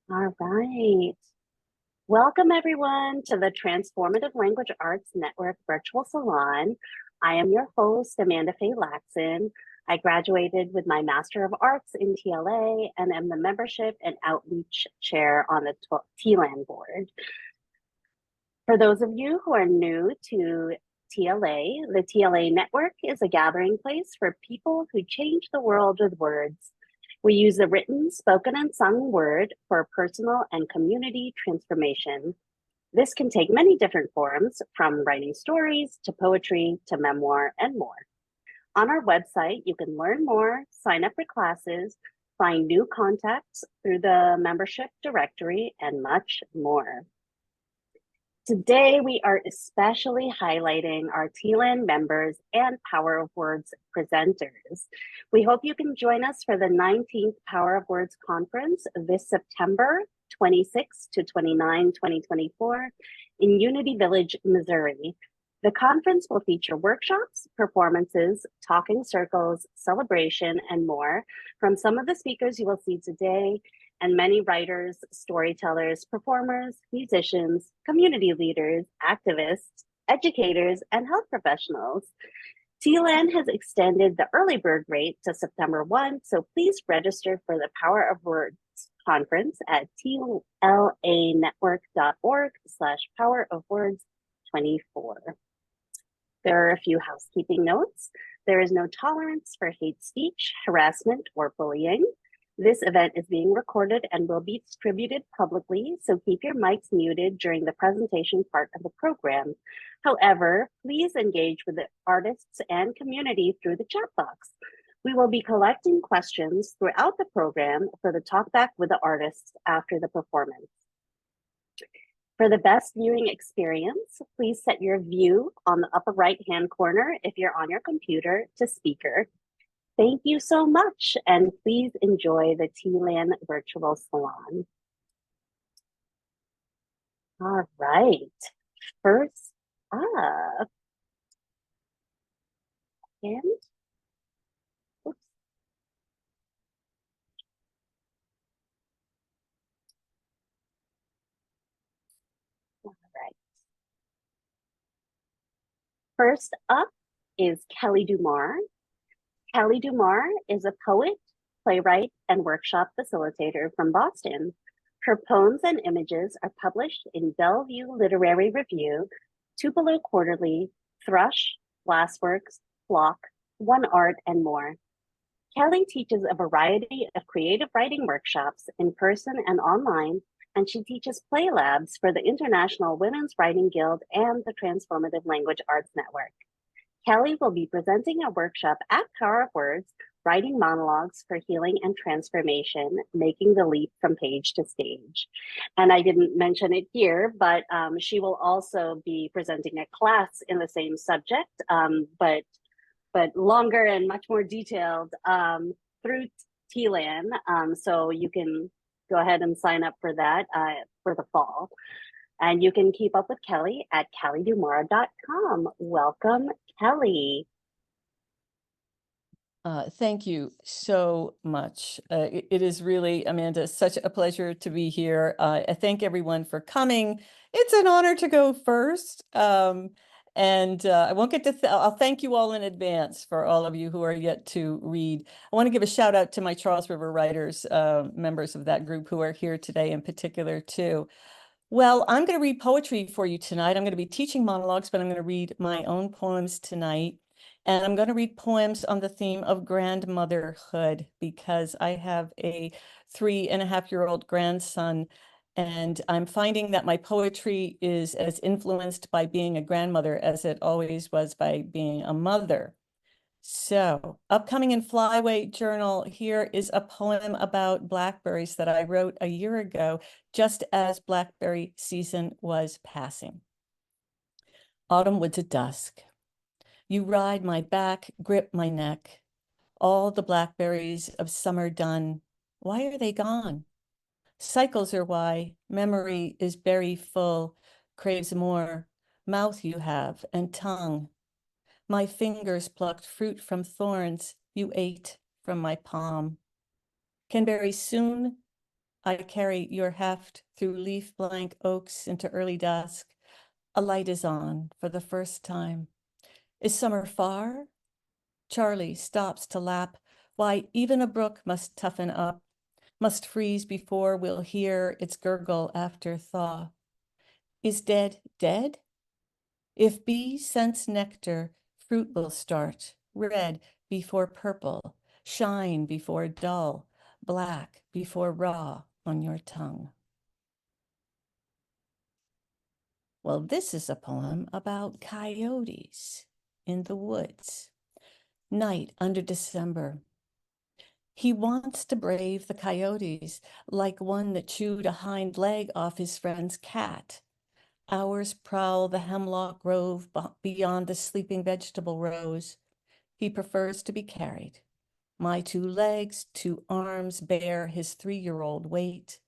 All right. Welcome, everyone, to the Transformative Language Arts Network Virtual Salon. I am your host, Amanda Faye Laxon. I graduated with my Master of Arts in TLA and am the Membership and Outreach Chair on the TLAN board. For those of you who are new to TLA, the TLA network is a gathering place for people who change the world with words. We use the written, spoken, and sung word for personal and community transformation. This can take many different forms, from writing stories to poetry to memoir and more. On our website, you can learn more, sign up for classes, find new contacts through the membership directory, and much more. Today, we are especially highlighting our TLAN members and Power of Words presenters. We hope you can join us for the 19th Power of Words conference this September 26 to 29, 2024 in Unity Village, Missouri. The conference will feature workshops, performances, talking circles, celebration, and more from some of the speakers you will see today, and many writers, storytellers, performers, musicians, community leaders, activists, educators, and health professionals. TLAN has extended the early bird rate to September 1, so please register for the Power of Words conference at tlanetwork.org/powerofwords24. There are a few housekeeping notes. There is no tolerance for hate speech, harassment, or bullying. This event is being recorded and will be distributed publicly, so keep your mics muted during the presentation part of the program. However, please engage with the artists and community through the chat box. We will be collecting questions throughout the program for the talkback with the artists after the performance. For the best viewing experience, please set your view on the upper right-hand corner if you're on your computer to speaker. Thank you so much, and please enjoy the TLAN Virtual Salon. All right, first up, and oops. All right. First up is Kelly Dumar. Kelly Dumar is a poet, playwright, and workshop facilitator from Boston. Her poems and images are published in Bellevue Literary Review, Tupelo Quarterly, Thrush, Glassworks, Flock, One Art, and more. Kelly teaches a variety of creative writing workshops in person and online, and she teaches play labs for the International Women's Writing Guild and the Transformative Language Arts Network. Kelly will be presenting a workshop at Power of Words, Writing Monologues for Healing and Transformation, Making the Leap from Page to Stage. And I didn't mention it here, but she will also be presenting a class in the same subject, but longer and much more detailed through TLAN. So you can go ahead and sign up for that for the fall. And you can keep up with Kelly at kellydumar.com. Welcome, Kelly. Thank you so much. It is really, Amanda, such a pleasure to be here. I thank everyone for coming. It's an honor to go first. And I won't get to, I'll thank you all in advance for all of you who are yet to read. I want to give a shout out to my Charles River Writers, members of that group who are here today in particular too. Well, I'm going to read poetry for you tonight. I'm going to be teaching monologues, but I'm going to read my own poems tonight. And I'm going to read poems on the theme of grandmotherhood because I have a 3.5-year-old grandson, and I'm finding that my poetry is as influenced by being a grandmother as it always was by being a mother. So, upcoming in Flyweight Journal, here is a poem about blackberries that I wrote a year ago, just as blackberry season was passing. Autumn woods at dusk. You ride my back, grip my neck. All the blackberries of summer done. Why are they gone? Cycles are why. Memory is berry full, craves more. Mouth you have and tongue. My fingers plucked fruit from thorns you ate from my palm. Can berries soon? I carry your heft through leaf-blank oaks into early dusk. A light is on for the first time. Is summer far? Charlie stops to lap. Why, even a brook must toughen up, must freeze before we'll hear its gurgle after thaw. Is dead dead? If bee scents nectar, fruit will start, red before purple, shine before dull, black before raw on your tongue. Well, this is a poem about coyotes in the woods. Night under December. He wants to brave the coyotes like one that chewed a hind leg off his friend's cat. Hours prowl the hemlock grove beyond the sleeping vegetable rows. He prefers to be carried. My 2 legs, 2 arms bear his 3-year-old weight.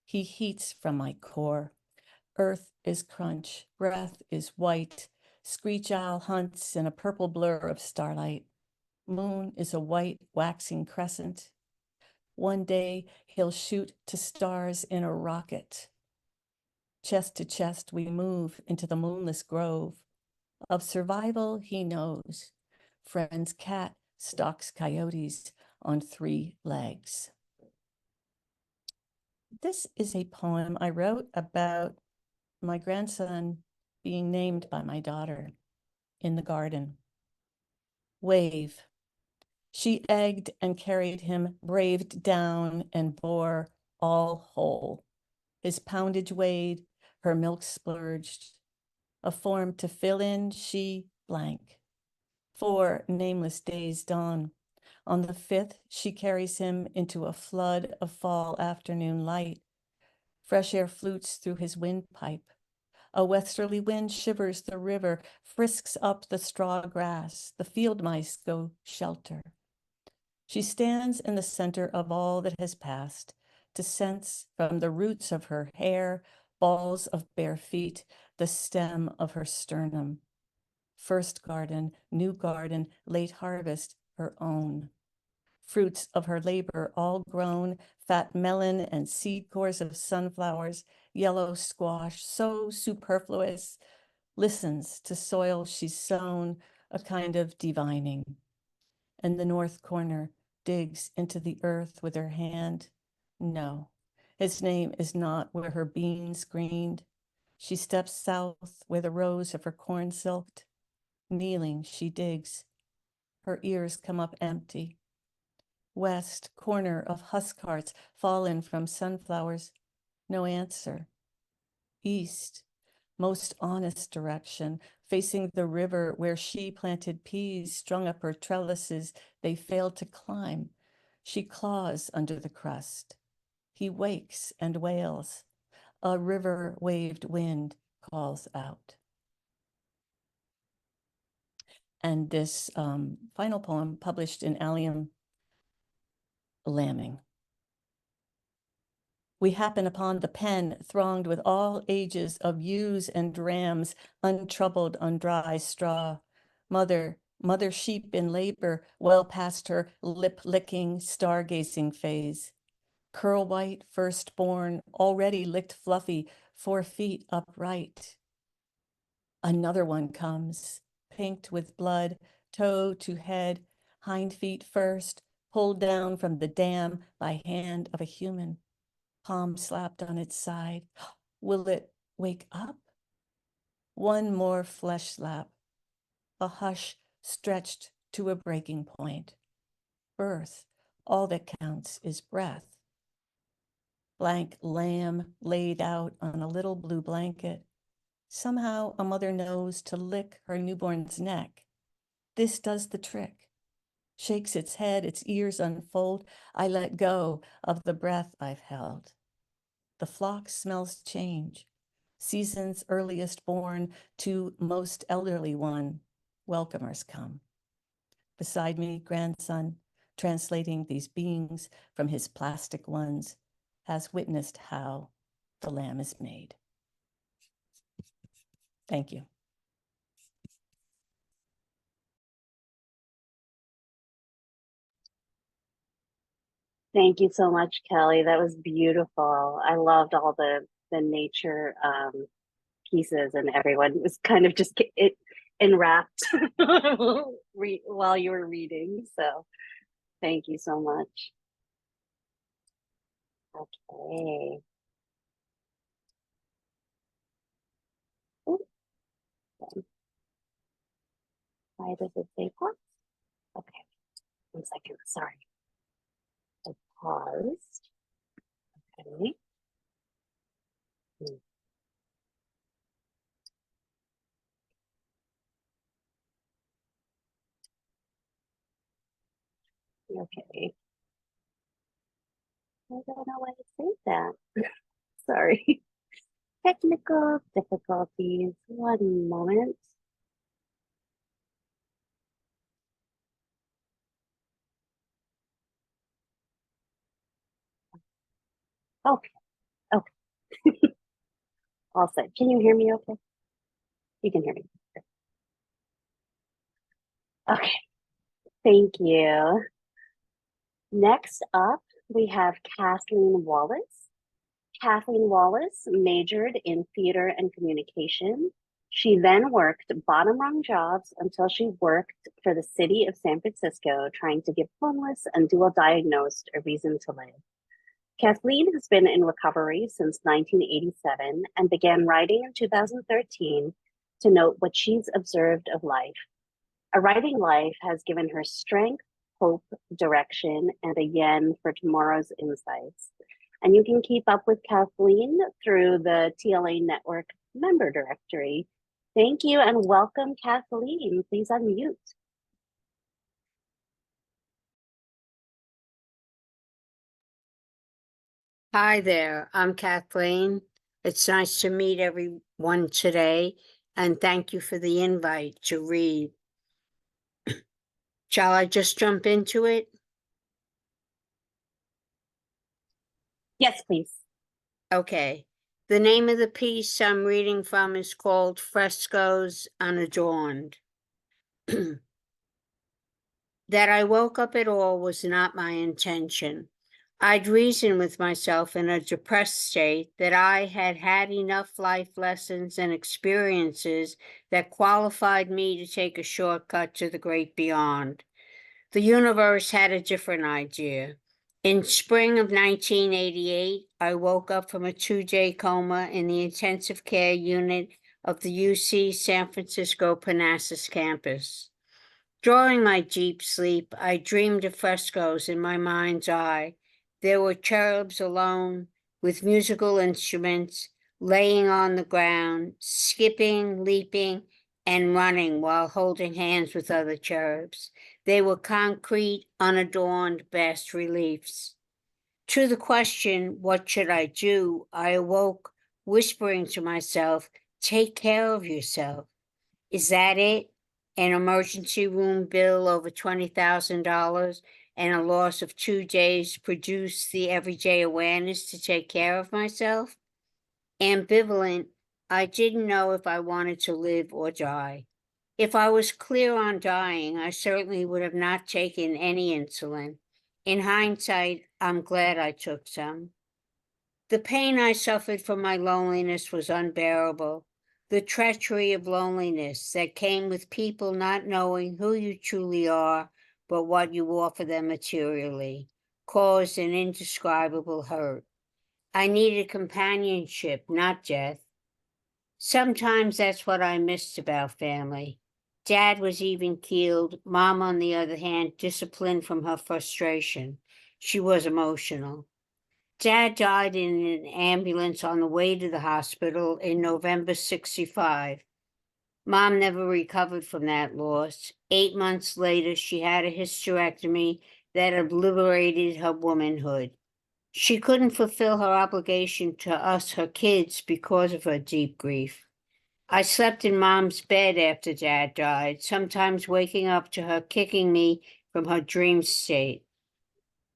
He heats from my core. Earth is crunch, breath is white. Screech owl hunts in a purple blur of starlight. Moon is a white waxing crescent. One day he'll shoot to stars in a rocket. Chest to chest we move into the moonless grove. Of survival he knows. Friend's cat stalks coyotes on 3 legs. This is a poem I wrote about my grandson being named by my daughter in the garden. Wave. She egged and carried him, braved down and bore all whole. His poundage weighed, her milk splurged. A form to fill in, she blank. 4 nameless days dawn. On the 5th, she carries him into a flood of fall afternoon light. Fresh air flutes through his windpipe. A westerly wind shivers the river, frisks up the straw grass. The field mice go shelter. She stands in the center of all that has passed, to sense from the roots of her hair, balls of bare feet, the stem of her sternum. First garden, new garden, late harvest, her own. Fruits of her labor all grown, fat melon and seed cores of sunflowers, yellow squash, so superfluous, listens to soil she's sown, a kind of divining. And the north corner digs into the earth with her hand. No, his name is not where her beans greened. She steps south where the rows of her corn silked. Kneeling, she digs. Her ears come up empty. West corner of husk hearts fallen from sunflowers. No answer. East, most honest direction, facing the river where she planted peas, strung up her trellises. They failed to climb. She claws under the crust. He wakes and wails. A river-waved wind calls out. And this final poem published in Allium, Lambing. We happen upon the pen thronged with all ages of ewes and rams, untroubled on dry straw. Mother sheep in labor, well past her lip-licking, stargazing phase. Curl white firstborn, already licked fluffy, 4 feet upright. Another one comes, pinked with blood, toe to head, hind feet first, pulled down from the dam by hand of a human. Palm slapped on its side. Will it wake up? One more flesh slap. A hush stretched to a breaking point. Birth, all that counts is breath. Blank lamb laid out on a little blue blanket. Somehow a mother knows to lick her newborn's neck. This does the trick. Shakes its head, its ears unfold. I let go of the breath I've held. The flock smells change. Season's earliest born to most elderly one. Welcomers come. Beside me, grandson, translating these beings from his plastic ones, has witnessed how the lamb is made. Thank you. Thank you so much, Kelly. That was beautiful. I loved all the nature pieces, and everyone was kind of just it enwrapped while you were reading. So thank you so much. Okay. Ooh, why does it say pause? Okay, 1 second. Sorry. I paused. Okay. Okay. I don't know why it says that. Sorry. Technical difficulties. One moment. Okay. Okay. All set. Can you hear me okay? You can hear me. Okay. Thank you. Next up, we have Kathleen Wallace. Kathleen Wallace majored in theater and communication. She then worked bottom rung jobs until she worked for the city of San Francisco, trying to give homeless and dual diagnosed a reason to live. Kathleen has been in recovery since 1987 and began writing in 2013 to note what she's observed of life. A writing life has given her strength, hope, direction, and a yen for tomorrow's insights. And you can keep up with Kathleen through the TLAN Network member directory. Thank you and welcome, Kathleen. Please unmute. Hi there, I'm Kathleen. It's nice to meet everyone today, and thank you for the invite to read. Shall I just jump into it? Yes, please. Okay. The name of the piece I'm reading from is called Frescoes Unadorned. That I woke up at all was not my intention. I'd reasoned with myself in a depressed state that I had had enough life lessons and experiences that qualified me to take a shortcut to the great beyond. The universe had a different idea. In spring of 1988, I woke up from a 2-day coma in the intensive care unit of the UC San Francisco Parnassus campus. During my deep sleep, I dreamed of frescoes in my mind's eye. There were cherubs alone, with musical instruments, laying on the ground, skipping, leaping, and running while holding hands with other cherubs. They were concrete, unadorned bas reliefs. To the question, what should I do? I awoke, whispering to myself, take care of yourself. Is that it? An emergency room bill over $20,000 and a loss of 2 days produce the everyday awareness to take care of myself? Ambivalent, I didn't know if I wanted to live or die. If I was clear on dying, I certainly would have not taken any insulin. In hindsight, I'm glad I took some. The pain I suffered from my loneliness was unbearable. The treachery of loneliness that came with people not knowing who you truly are, but what you offer them materially, caused an indescribable hurt. I needed companionship, not death. Sometimes that's what I missed about family. Dad was even-keeled, Mom, on the other hand, disciplined from her frustration. She was emotional. Dad died in an ambulance on the way to the hospital in November '65. Mom never recovered from that loss. 8 months later, she had a hysterectomy that obliterated her womanhood. She couldn't fulfill her obligation to us, her kids, because of her deep grief. I slept in Mom's bed after Dad died, sometimes waking up to her kicking me from her dream state.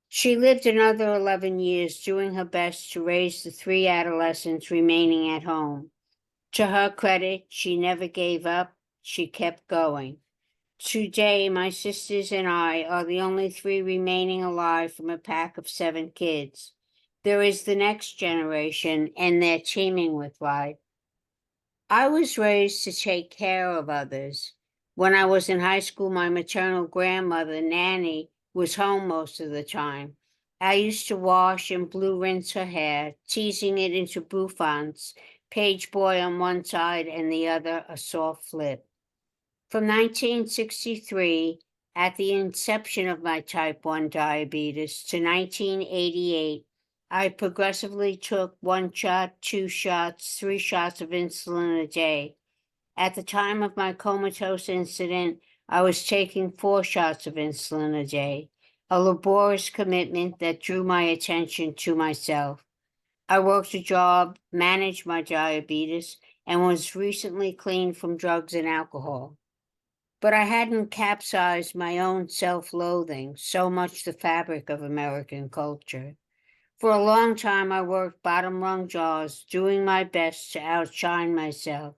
She lived another 11 years, doing her best to raise the 3 adolescents remaining at home. To her credit, she never gave up. She kept going. Today, my sisters and I are the only 3 remaining alive from a pack of 7 kids. There is the next generation, and they're teeming with life. I was raised to take care of others. When I was in high school, my maternal grandmother, Nanny, was home most of the time. I used to wash and blue rinse her hair, teasing it into bouffants, page boy on one side and the other a soft flip. From 1963, at the inception of my type 1 diabetes, to 1988, I progressively took 1 shot, 2 shots, 3 shots of insulin a day. At the time of my comatose incident, I was taking 4 shots of insulin a day, a laborious commitment that drew my attention to myself. I worked a job, managed my diabetes, and was recently clean from drugs and alcohol. But I hadn't capsized my own self-loathing, so much the fabric of American culture. For a long time, I worked bottom-rung jobs, doing my best to outshine myself.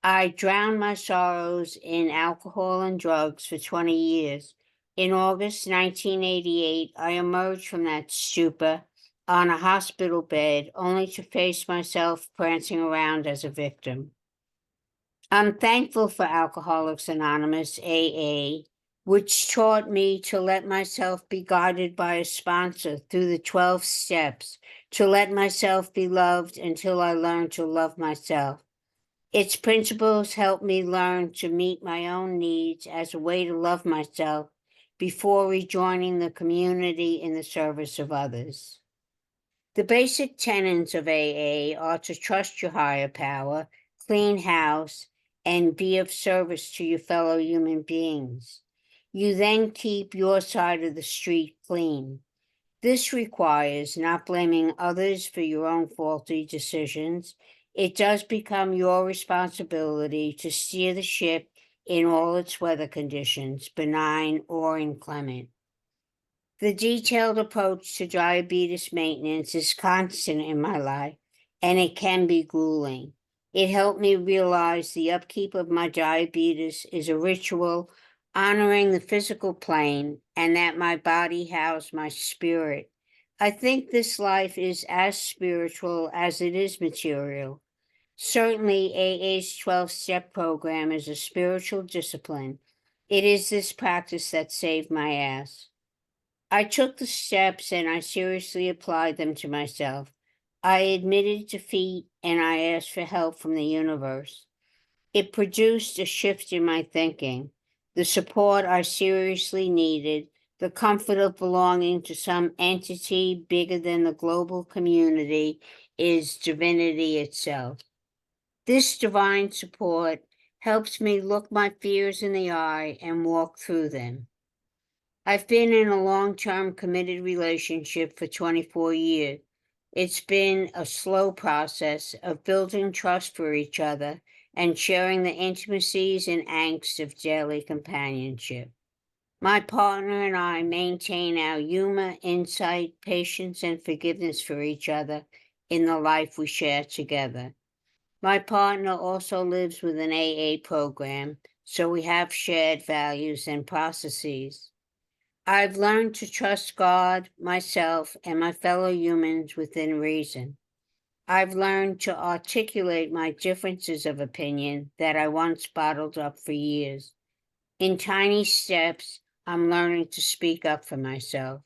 I drowned my sorrows in alcohol and drugs for 20 years. In August 1988, I emerged from that stupor on a hospital bed, only to face myself prancing around as a victim. I'm thankful for Alcoholics Anonymous, AA, which taught me to let myself be guided by a sponsor through the 12 steps, to let myself be loved until I learn to love myself. Its principles helped me learn to meet my own needs as a way to love myself before rejoining the community in the service of others. The basic tenets of AA are to trust your higher power, clean house, and be of service to your fellow human beings. You then keep your side of the street clean. This requires not blaming others for your own faulty decisions. It does become your responsibility to steer the ship in all its weather conditions, benign or inclement. The detailed approach to diabetes maintenance is constant in my life, and it can be grueling. It helped me realize the upkeep of my diabetes is a ritual honoring the physical plane and that my body houses my spirit. I think this life is as spiritual as it is material. Certainly, AA's 12-step program is a spiritual discipline. It is this practice that saved my ass. I took the steps and I seriously applied them to myself. I admitted defeat and I asked for help from the universe. It produced a shift in my thinking, the support I seriously needed, the comfort of belonging to some entity bigger than the global community is divinity itself. This divine support helps me look my fears in the eye and walk through them. I've been in a long-term committed relationship for 24 years. It's been a slow process of building trust for each other and sharing the intimacies and angst of daily companionship. My partner and I maintain our humor, insight, patience, and forgiveness for each other in the life we share together. My partner also lives with an AA program, so we have shared values and processes. I've learned to trust God, myself, and my fellow humans within reason. I've learned to articulate my differences of opinion that I once bottled up for years. In tiny steps, I'm learning to speak up for myself.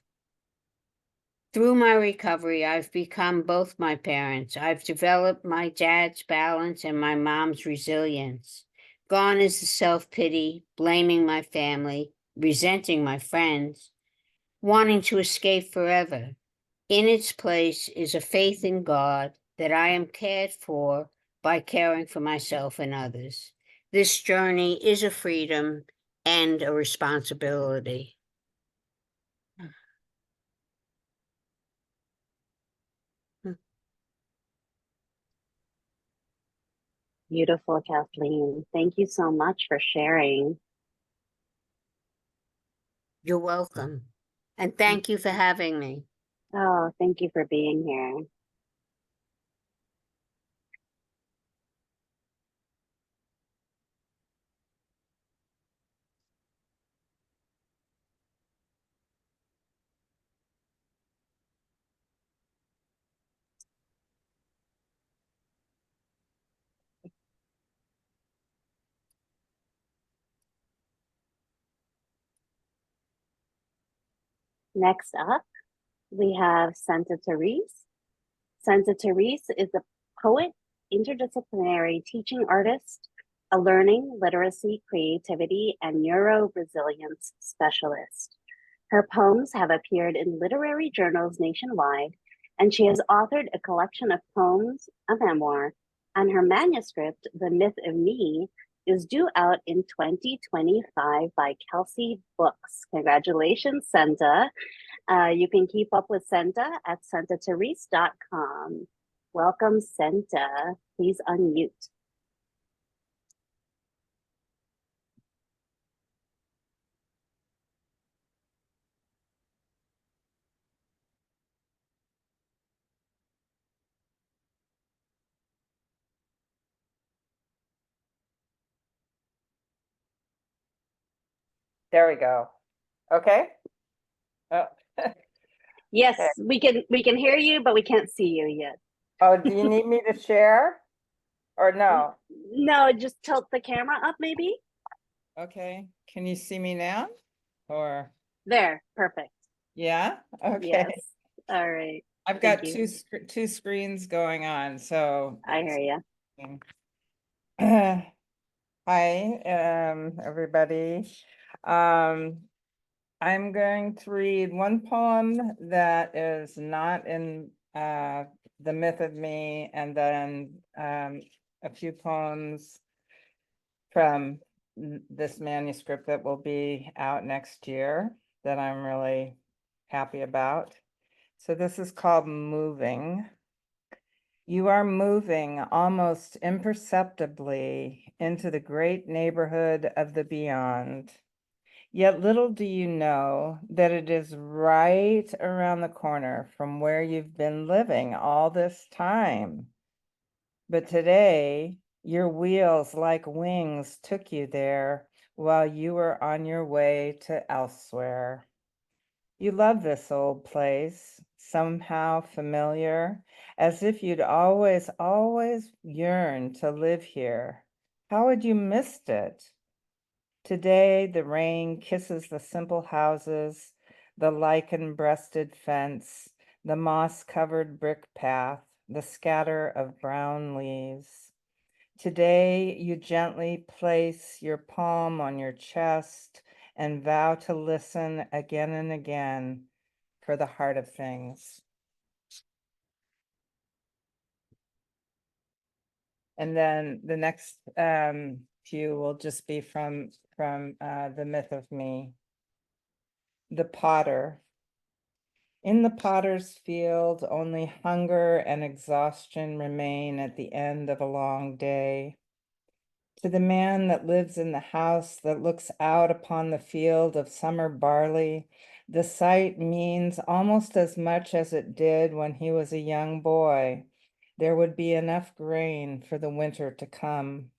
Through my recovery, I've become both my parents. I've developed my dad's balance and my mom's resilience. Gone is the self-pity, blaming my family, resenting my friends, wanting to escape forever. In its place is a faith in God that I am cared for by caring for myself and others. This journey is a freedom and a responsibility. Beautiful, Kathleen. Thank you so much for sharing. You're welcome. And thank you for having me. Oh, thank you for being here. Next up, we have Centa Therese. Centa Therese is a poet, interdisciplinary teaching artist, a learning, literacy, creativity, and neuro-resilience specialist. Her poems have appeared in literary journals nationwide, and she has authored a collection of poems, a memoir, and her manuscript, The Myth of Me, is due out in 2025 by Kelsey Books. Congratulations, Centa. You can keep up with Centa at centatherese.com. Welcome, Centa. Please unmute. There we go. Okay. Oh. Yes, Okay. we can hear you, but we can't see you yet. Oh, do you need me to share or no? No, just tilt the camera up maybe. Okay. Can you see me now? Or There, perfect. yeah? Okay. Yes. All right. I've Thank got you. two screens going on, so I hear you. hi, everybody. I'm going to read one poem that is not in The Myth of Me, and then a few poems from this manuscript that will be out next year that I'm really happy about. So this is called Moving. You are moving almost imperceptibly into the great neighborhood of the beyond. Yet little do you know that it is right around the corner from where you've been living all this time. But today, your wheels like wings took you there while you were on your way to elsewhere. You love this old place, somehow familiar, as if you'd always yearned to live here. How had you missed it? Today, the rain kisses the simple houses, the lichen-breasted fence, the moss-covered brick path, the scatter of brown leaves. Today, you gently place your palm on your chest and vow to listen again and again for the heart of things. And then the next few will just be from The Myth of Me. The Potter. In the potter's field, only hunger and exhaustion remain at the end of a long day. To the man that lives in the house that looks out upon the field of summer barley, the sight means almost as much as it did when he was a young boy. There would be enough grain for the winter to come.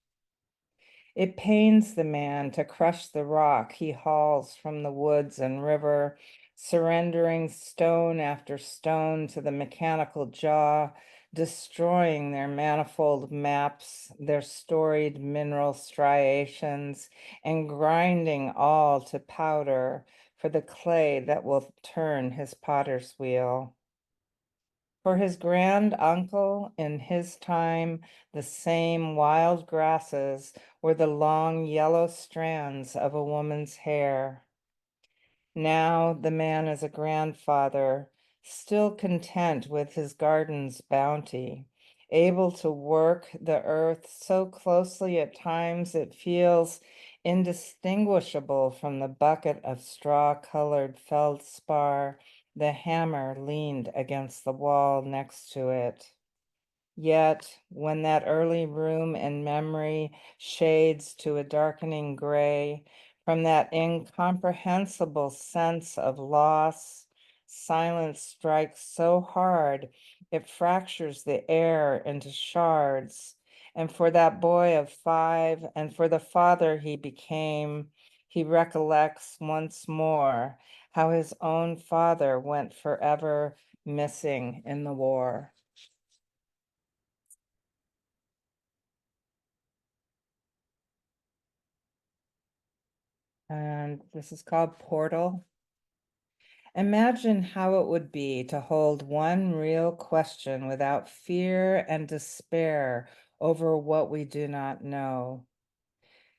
It pains the man to crush the rock he hauls from the woods and river, surrendering stone after stone to the mechanical jaw, destroying their manifold maps, their storied mineral striations, and grinding all to powder for the clay that will turn his potter's wheel. For his grand uncle, in his time, the same wild grasses were the long yellow strands of a woman's hair. Now the man is a grandfather, still content with his garden's bounty, able to work the earth so closely at times it feels indistinguishable from the bucket of straw-colored feldspar the hammer leaned against the wall next to it. Yet, when that early room in memory shades to a darkening gray, from that incomprehensible sense of loss, silence strikes so hard it fractures the air into shards. And for that boy of 5, and for the father he became, he recollects once more how his own father went forever missing in the war. And this is called Portal. Imagine how it would be to hold one real question without fear and despair over what we do not know.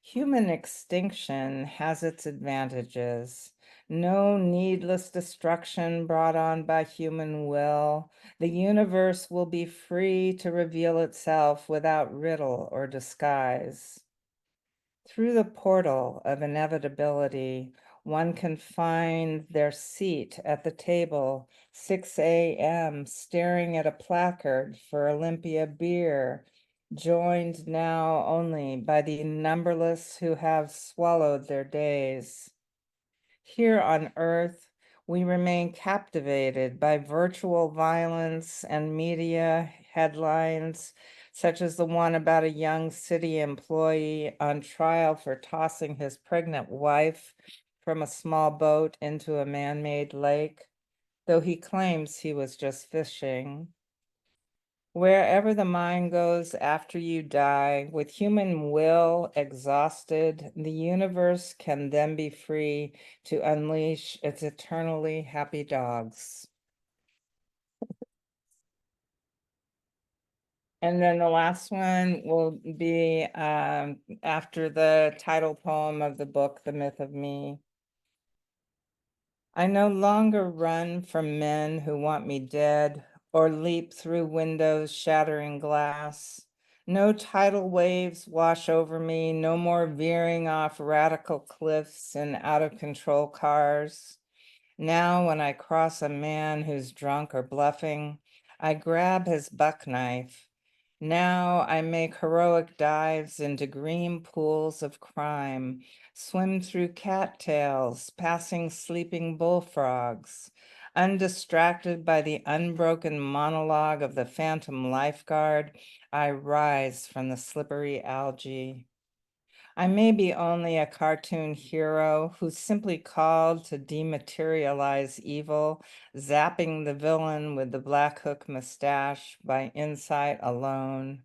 Human extinction has its advantages. No needless destruction brought on by human will. The universe will be free to reveal itself without riddle or disguise. Through the portal of inevitability, one can find their seat at the table, 6 a.m., staring at a placard for Olympia beer, joined now only by the numberless who have swallowed their days. Here on Earth, we remain captivated by virtual violence and media headlines, such as the one about a young city employee on trial for tossing his pregnant wife from a small boat into a man-made lake, though he claims he was just fishing. Wherever the mind goes after you die, with human will exhausted, the universe can then be free to unleash its eternally happy dogs. And then the last one will be after the title poem of the book, The Myth of Me. I no longer run from men who want me dead or leap through windows shattering glass. No tidal waves wash over me, no more veering off radical cliffs and out of control cars. Now, when I cross a man who's drunk or bluffing, I grab his buck knife. Now I make heroic dives into green pools of crime, swim through cattails, passing sleeping bullfrogs, undistracted by the unbroken monologue of the phantom lifeguard. I rise from the slippery algae. I may be only a cartoon hero who's simply called to dematerialize evil, zapping the villain with the black hook mustache by insight alone.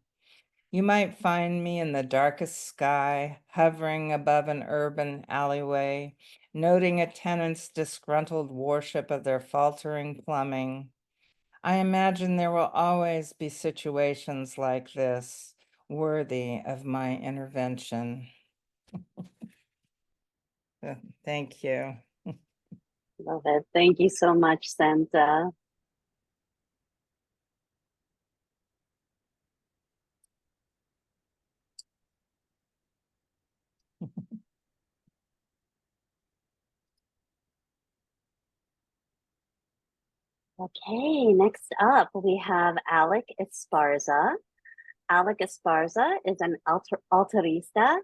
You might find me in the darkest sky, hovering above an urban alleyway, noting a tenant's disgruntled worship of their faltering plumbing. I imagine there will always be situations like this, worthy of my intervention. Thank you. Love it. Thank you so much, Centa. Okay, next up we have Alec Esparza. Alec Esparza is an altarista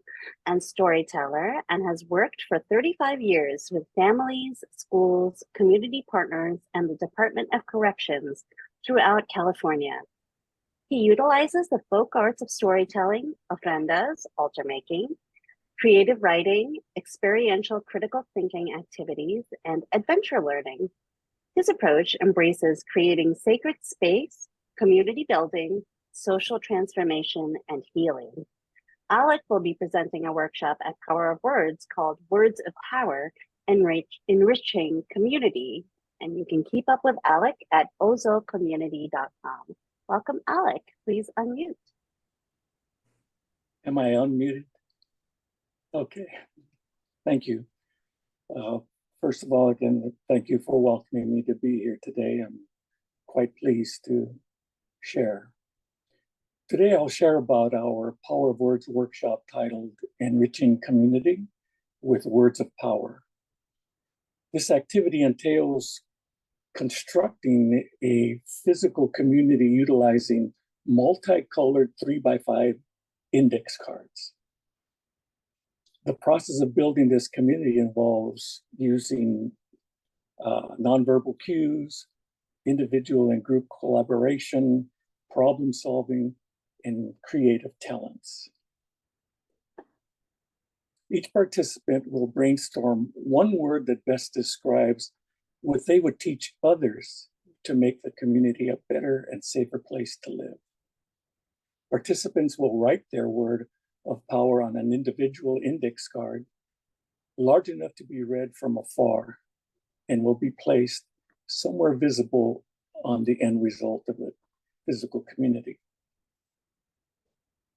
and storyteller and has worked for 35 years with families, schools, community partners, and the Department of Corrections throughout California. He utilizes the folk arts of storytelling, ofrendas, altar making, creative writing, experiential critical thinking activities, and adventure learning. His approach embraces creating sacred space, community building, social transformation, and healing. Alec will be presenting a workshop at Power of Words called Words of Power, Enriching Community. And you can keep up with Alec at ozocommunity.com. Welcome, Alec. Please unmute. Am I unmuted? Okay, thank you. First of all, again, thank you for welcoming me to be here today. I'm quite pleased to share. Today, I'll share about our Power of Words workshop titled Enriching Community with Words of Power. This activity entails constructing a physical community utilizing multicolored 3x5 index cards. The process of building this community involves using nonverbal cues, individual and group collaboration, problem solving, and creative talents. Each participant will brainstorm one word that best describes what they would teach others to make the community a better and safer place to live. Participants will write their word of power on an individual index card, large enough to be read from afar, and will be placed somewhere visible on the end result of the physical community.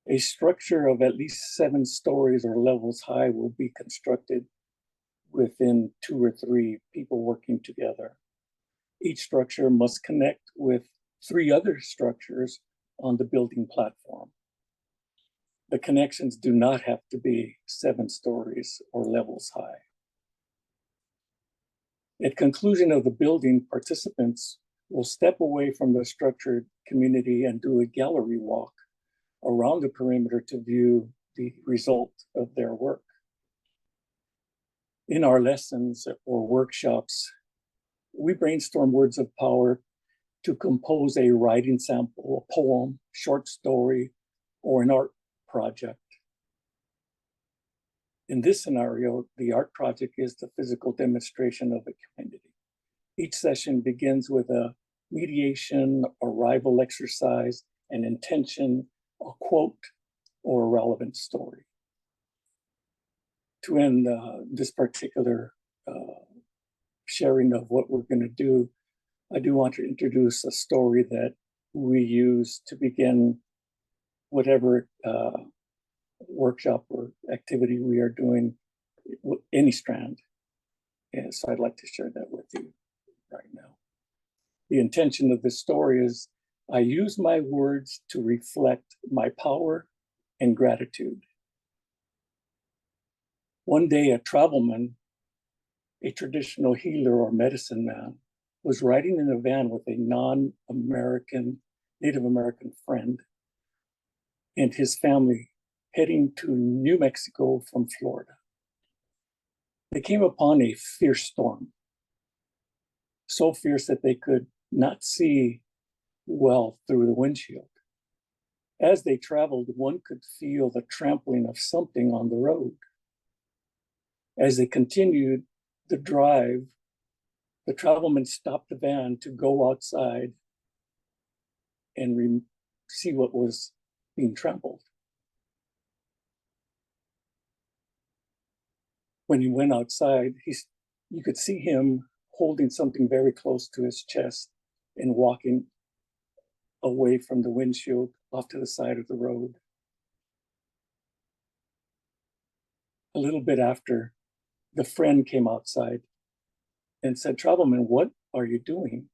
A structure of at least 7 stories or levels high will be constructed within 2 or 3 people working together. Each structure must connect with 3 other structures on the building platform. The connections do not have to be 7 stories or levels high. At conclusion of the building, participants will step away from the structured community and do a gallery walk around the perimeter to view the result of their work. In our lessons or workshops, we brainstorm words of power to compose a writing sample, a poem, short story, or an art project. In this scenario, the art project is the physical demonstration of a community. Each session begins with a mediation, arrival exercise, an intention, a quote, or a relevant story. To end this particular sharing of what we're going to do, I do want to introduce a story that we use to begin whatever workshop or activity we are doing, any strand. And so I'd like to share that with you right now. The intention of this story is I use my words to reflect my power and gratitude. One day, a travelman, a traditional healer or medicine man, was riding in a van with a non-American, Native American friend and his family heading to New Mexico from Florida. They came upon a fierce storm, so fierce that they could not see well through the windshield. As they traveled, one could feel the trampling of something on the road. As they continued the drive, the travelman stopped the van to go outside and see what was being trampled. When he went outside, you could see him holding something very close to his chest and walking away from the windshield off to the side of the road. A little bit after, the friend came outside and said, "Travelman, what are you doing?"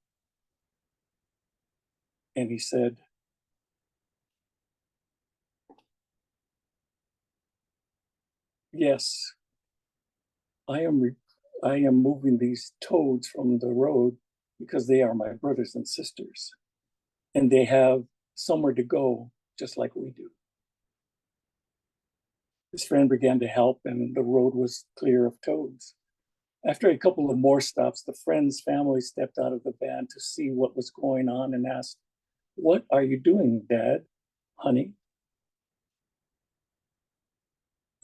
And he said, "Yes, I am moving these toads from the road because they are my brothers and sisters, and they have somewhere to go just like we do." His friend began to help, and the road was clear of toads. After a couple of more stops, the friend's family stepped out of the van to see what was going on and asked, "What are you doing, Dad, honey?"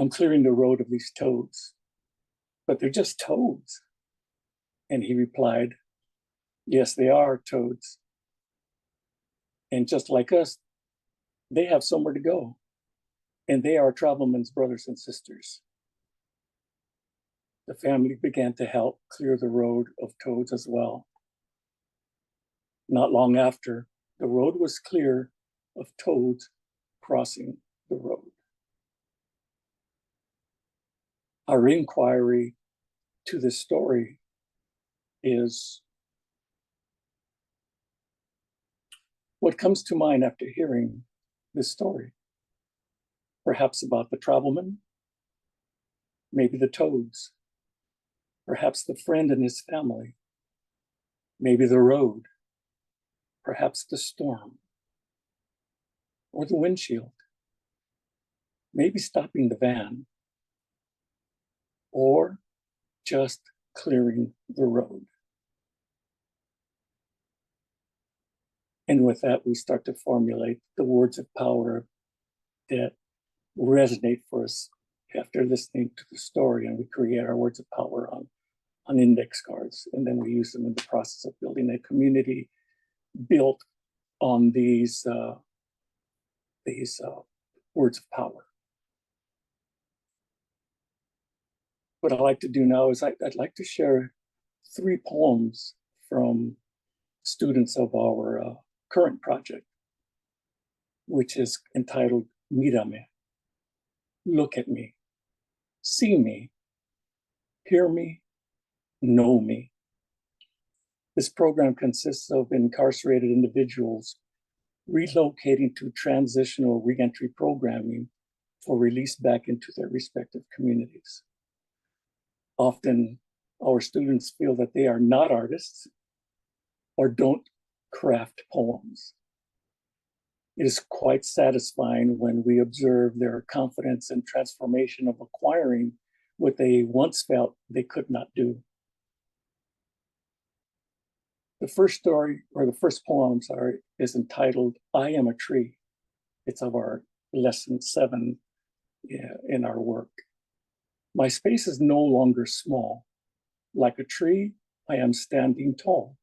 "I'm clearing the road of these toads." "But they're just toads." And he replied, "Yes, they are toads. And just like us, they have somewhere to go. And they are Travelman's brothers and sisters." The family began to help clear the road of toads as well. Not long after, the road was clear of toads crossing the road. Our inquiry to this story is, what comes to mind after hearing this story? Perhaps about the travelman, maybe the toads, perhaps the friend and his family, maybe the road, perhaps the storm, or the windshield, maybe stopping the van, or just clearing the road. And with that, we start to formulate the words of power that resonate for us after listening to the story, and we create our words of power on index cards, and then we use them in the process of building a community built on these words of power. What I'd like to do now is I'd like to share 3 poems from students of our current project, which is entitled Mírame, Look at Me, See Me, Hear Me, Know Me. This program consists of incarcerated individuals relocating to transitional reentry programming for release back into their respective communities. Often, our students feel that they are not artists or don't craft poems. It is quite satisfying when we observe their confidence and transformation of acquiring what they once felt they could not do. The first story, or the first poem, sorry, is entitled I Am a Tree. It's of our lesson 7 in our work. My space is no longer small. Like a tree, I am standing tall.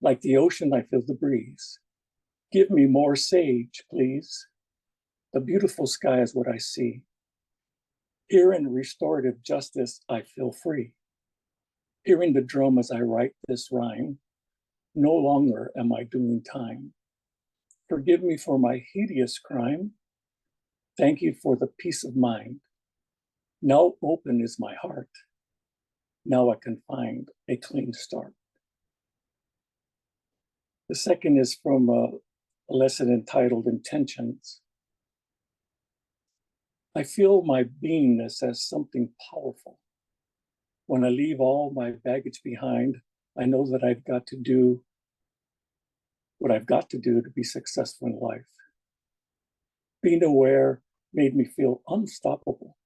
Like the ocean, I feel the breeze. Give me more sage, please. The beautiful sky is what I see. Here in restorative justice, I feel free. Hearing the drum as I write this rhyme, no longer am I doing time. Forgive me for my hideous crime. Thank you for the peace of mind. Now open is my heart. Now I can find a clean start. The second is from a lesson entitled Intentions. I feel my beingness as something powerful. When I leave all my baggage behind, I know that I've got to do what I've got to do to be successful in life. Being aware made me feel unstoppable.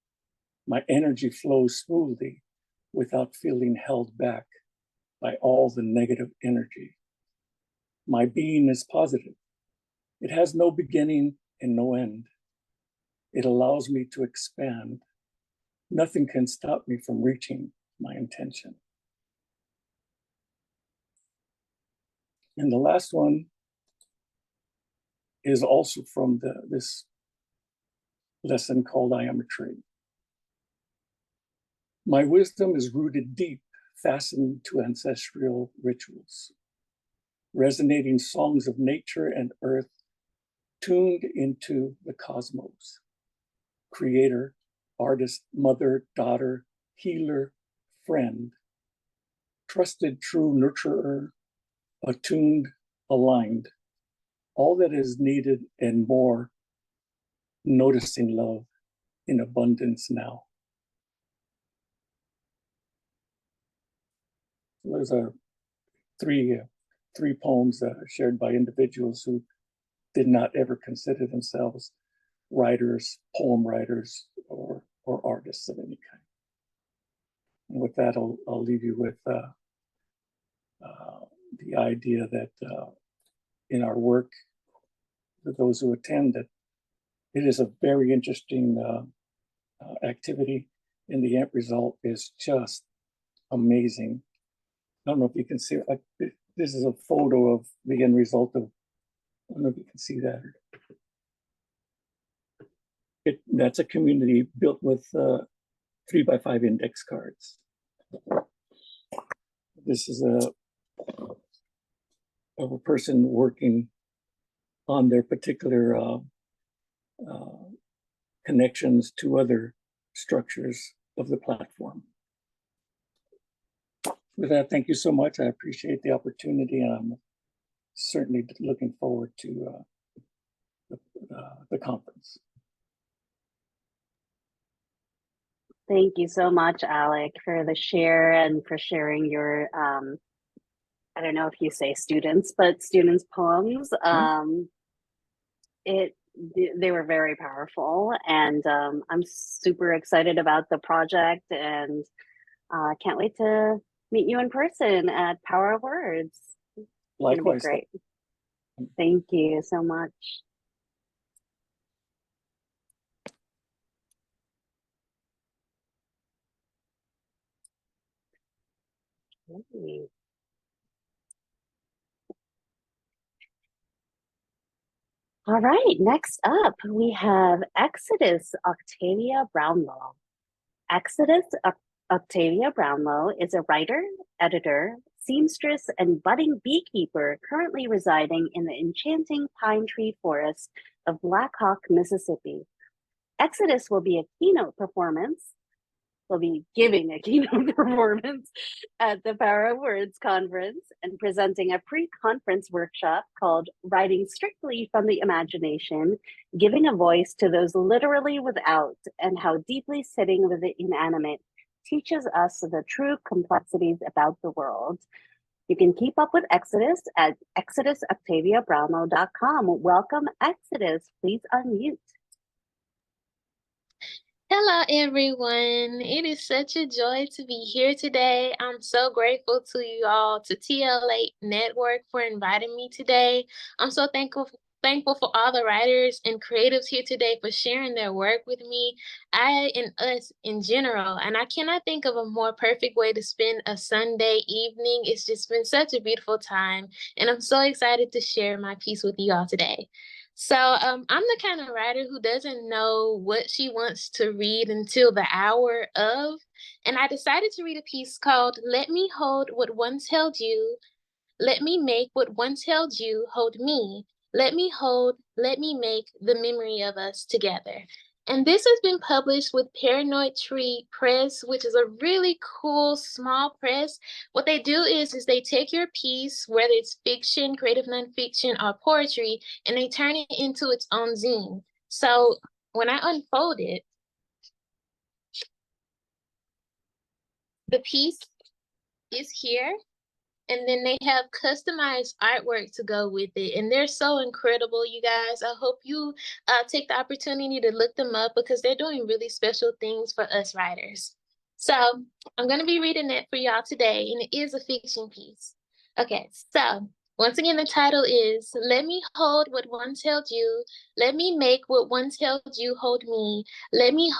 My energy flows smoothly without feeling held back by all the negative energy. My being is positive. It has no beginning and no end. It allows me to expand. Nothing can stop me from reaching my intention. And the last one is also from this lesson called I Am a Tree. My wisdom is rooted deep, fastened to ancestral rituals, resonating songs of nature and earth, tuned into the cosmos. Creator, artist, mother, daughter, healer, friend, trusted, true nurturer, attuned, aligned, all that is needed and more, noticing love in abundance now. There's three poems shared by individuals who did not ever consider themselves writers, poem writers, or artists of any kind. And with that, I'll leave you with the idea that in our work, for those who attend, that it is a very interesting activity, and the end result is just amazing. I don't know if you can see it. This is a photo of the end result of, I don't know if you can see that. That's a community built with 3x5 index cards. This is of a person working on their particular connections to other structures of the platform. With that, thank you so much. I appreciate the opportunity, and I'm certainly looking forward to the conference. Thank you so much, Alec, for the share and for sharing your, I don't know if you say students, but students' poems. They were very powerful, and I'm super excited about the project, and can't wait to meet you in person at Power of Words. Likewise. It's gonna be great. Thank you so much. Okay. All right, next up, we have Exodus Oktavia Brownlow. Exodus Oktavia Brownlow is a writer, editor, seamstress, and budding beekeeper currently residing in the enchanting pine tree forest of Black Hawk, Mississippi. Exodus will be giving a keynote performance at the Power of Words conference and presenting a pre-conference workshop called Writing Strictly from the Imagination, Giving a Voice to Those Literally Without, and How Deeply Sitting with the Inanimate Teaches Us the True Complexities About the World. You can keep up with Exodus at exodusoctaviabrownlow.com. Welcome, Exodus. Please unmute. Hello, everyone. It is such a joy to be here today. I'm so grateful to you all, to TLA Network, for inviting me today. I'm so thankful for all the writers and creatives here today for sharing their work with me, I and us in general. And I cannot think of a more perfect way to spend a Sunday evening. It's just been such a beautiful time, and I'm so excited to share my piece with you all today. So I'm the kind of writer who doesn't know what she wants to read until the hour of, and I decided to read a piece called Let Me Hold What Once Held You, Let Me Make What Once Held You Hold Me, let me make the memory of us together. And this has been published with Paranoid Tree Press, which is a really cool small press. What they do is they take your piece, whether it's fiction, creative nonfiction, or poetry, and they turn it into its own zine. So when I unfold it, the piece is here. And then they have customized artwork to go with it. And they're so incredible, you guys. I hope you take the opportunity to look them up because they're doing really special things for us writers. So I'm going to be reading that for y'all today. And it is a fiction piece. Okay, so once again, the title is Let Me Hold What Once Held You. Let me make what once held you hold me. Let me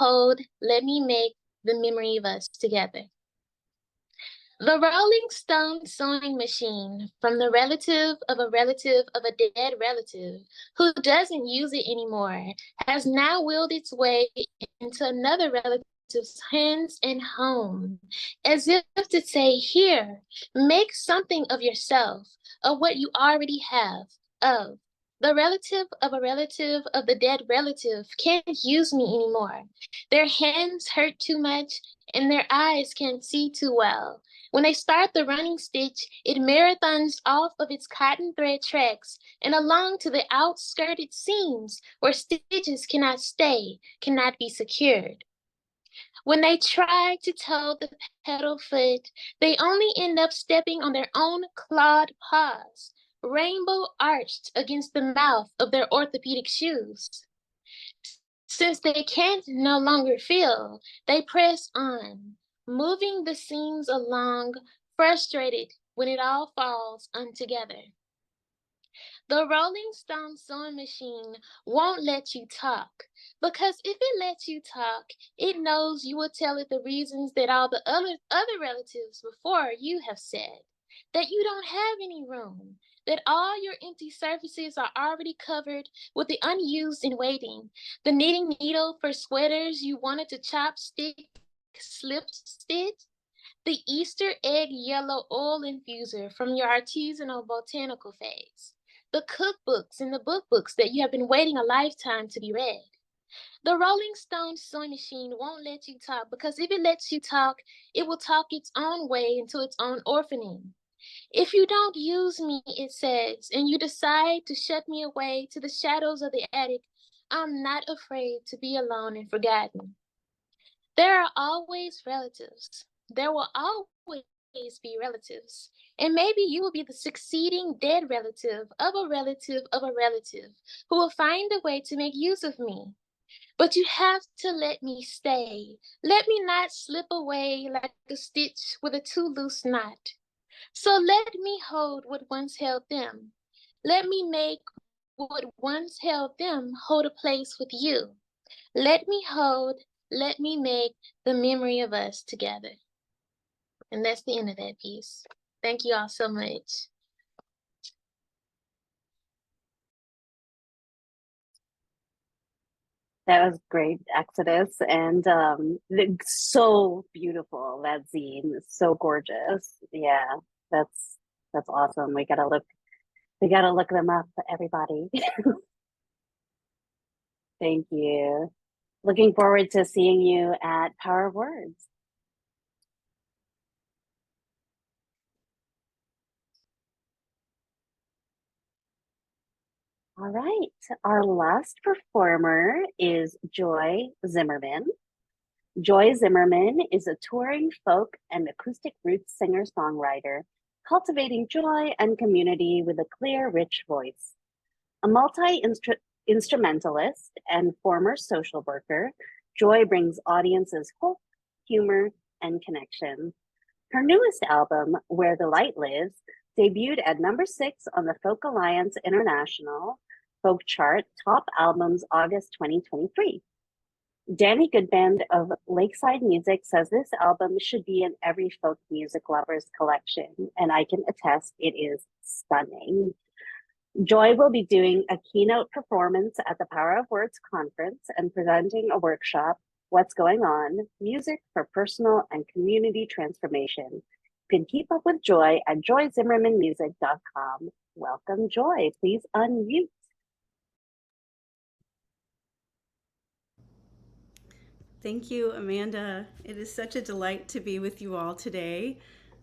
make the memory of us together. The Rolling Stone sewing machine from the relative of a dead relative who doesn't use it anymore has now wheeled its way into another relative's hands and home, as if to say, here, make something of yourself, of what you already have, of. The relative of the dead relative can't use me anymore. Their hands hurt too much and their eyes can't see too well. When they start the running stitch, it marathons off of its cotton thread tracks and along to the outskirted seams where stitches cannot stay, cannot be secured. When they try to toe the pedal foot, they only end up stepping on their own clawed paws, rainbow arched against the mouth of their orthopedic shoes. Since they can't no longer feel, they press on, moving the seams along, frustrated when it all falls untogether. The Rolling Stone sewing machine won't let you talk, because if it lets you talk, it knows you will tell it the reasons that all the other relatives before you have said, that you don't have any room, that all your empty surfaces are already covered with the unused and waiting, the knitting needle for sweaters you wanted to chop, stick, slip stitch, the Easter egg yellow oil infuser from your artisanal botanical phase, the cookbooks and the bookbooks that you have been waiting a lifetime to be read. The Rolling Stone sewing machine won't let you talk, because if it lets you talk, it will talk its own way into its own orphaning. If you don't use me, it says, and you decide to shut me away to the shadows of the attic, I'm not afraid to be alone and forgotten. There are always relatives. There will always be relatives. And maybe you will be the succeeding dead relative of a relative of a relative who will find a way to make use of me. But you have to let me stay. Let me not slip away like a stitch with a too loose knot. So let me hold what once held them. Let me make what once held them hold a place with you. Let me make the memory of us together. And that's the end of that piece. Thank you all so much. That was great, Exodus, and so beautiful. That zine is so gorgeous. Yeah, that's awesome. We gotta look them up, everybody. Thank you. Looking forward to seeing you at Power of Words. All right, our last performer is Joy Zimmerman. Joy Zimmerman is a touring folk and acoustic roots singer-songwriter, cultivating joy and community with a clear, rich voice. A multi-instrumentalist and former social worker, Joy brings audiences hope, humor, and connection. Her newest album, Where the Light Lives, debuted at #6 on the Folk Alliance International Folk Chart Top Albums August 2023. Danny Goodband of Lakeside Music says this album should be in every folk music lover's collection, and I can attest it is stunning. Joy will be doing a keynote performance at the Power of Words conference and presenting a workshop, What's Going On? Music for Personal and Community Transformation. You can keep up with Joy at joyzimmermanmusic.com. Welcome, Joy. Please unmute. Thank you, Amanda. It is such a delight to be with you all today.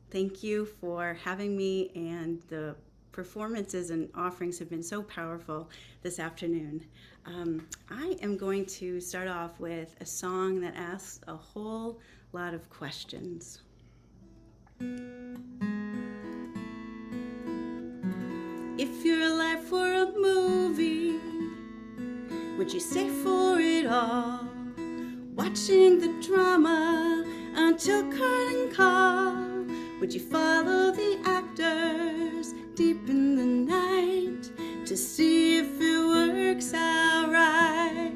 Thank you for having me, and the performances and offerings have been so powerful this afternoon. I am going to start off with a song that asks a whole lot of questions. If your life were a movie, would you stay for it all? Watching the drama until curtain call. Would you follow the actors deep in the night to see if it works out right?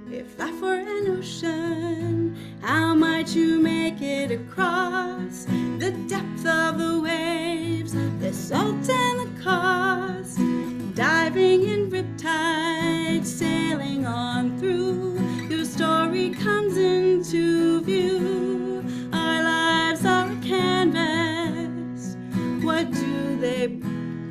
If life were an ocean, how might you make it across the depth of the waves, the salt and the cost? Diving in riptide, sailing on through, your story comes into view. Our lives are a canvas. What do they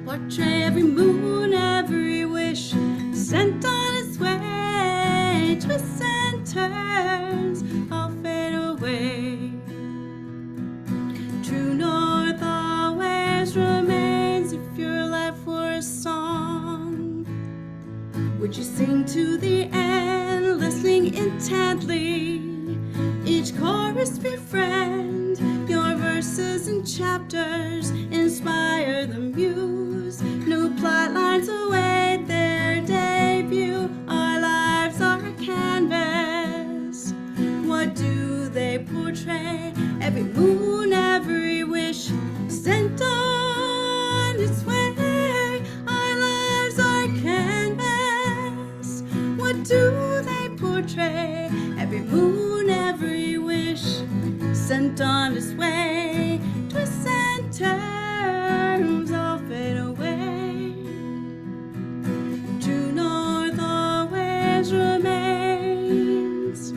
portray? Every moon, every wish sent on its way. Twists and turns all fade away. True north always remains. If your life were a song, would you sing to the end, listening intently? Each chorus befriend, your verses and chapters inspire the muse. New plot lines await their debut. Our lives are a canvas. What do they portray? Every moon, every wish sent on its way. Our lives are a canvas. What do they portray? Every moon, every wish sent on its way. Twists and turns all fade away. True north always remains.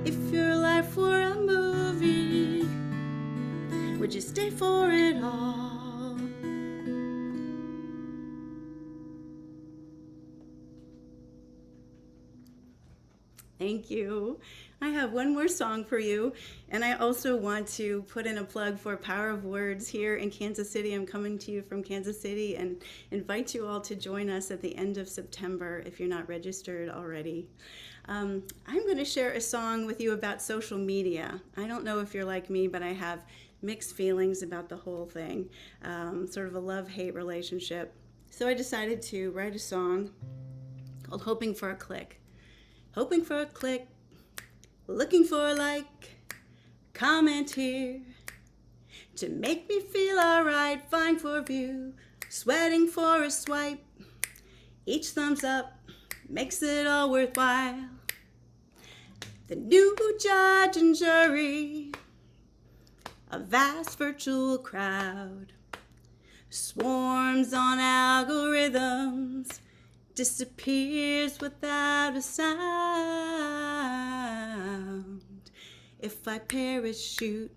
If your life were a movie, would you stay for it all? Thank you. I have one more song for you, and I also want to put in a plug for Power of Words here in Kansas City. I'm coming to you from Kansas City and invite you all to join us at the end of September if you're not registered already. I'm going to share a song with you about social media. I don't know if you're like me, but I have mixed feelings about the whole thing, sort of a love-hate relationship. So I decided to write a song called Hoping for a Click. Hoping for a click, looking for a like, comment here to make me feel alright, fine for view, sweating for a swipe. Each thumbs up makes it all worthwhile. The new judge and jury, a vast virtual crowd, swarms on algorithms, disappears without a sound. If I parachute,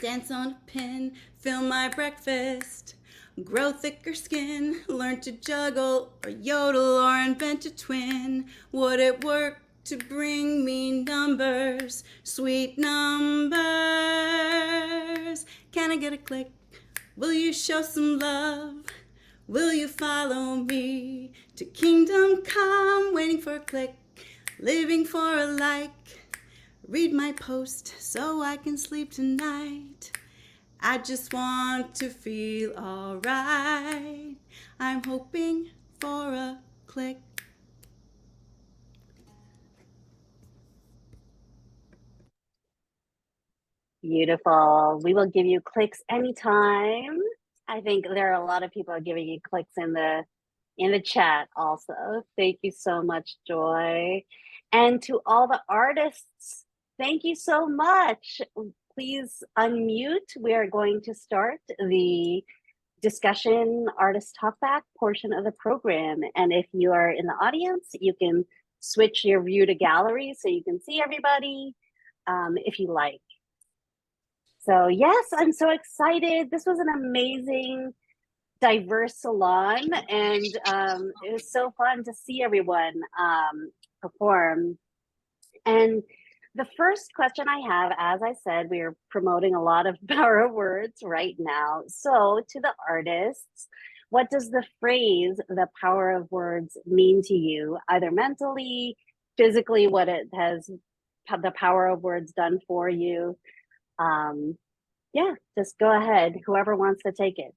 dance on a pin, fill my breakfast, grow thicker skin, learn to juggle or yodel or invent a twin, would it work to bring me numbers, sweet numbers? Can I get a click? Will you show some love? Will you follow me to kingdom come? Waiting for a click, living for a like. Read my post so I can sleep tonight. I just want to feel alright. I'm hoping for a click. Beautiful. We will give you clicks anytime. I think there are a lot of people giving you clicks in the chat also. Thank you so much, Joy. And to all the artists, thank you so much. Please unmute. We are going to start the discussion artist talkback portion of the program. And if you are in the audience, you can switch your view to gallery so you can see everybody if you like. So yes, I'm so excited. This was an amazing, diverse salon, and it was so fun to see everyone perform. And the first question I have, as I said, we are promoting a lot of Power of Words right now. So to the artists, what does the phrase, the power of words, mean to you, either mentally, physically, what it has, the power of words done for you? Yeah, just go ahead, whoever wants to take it.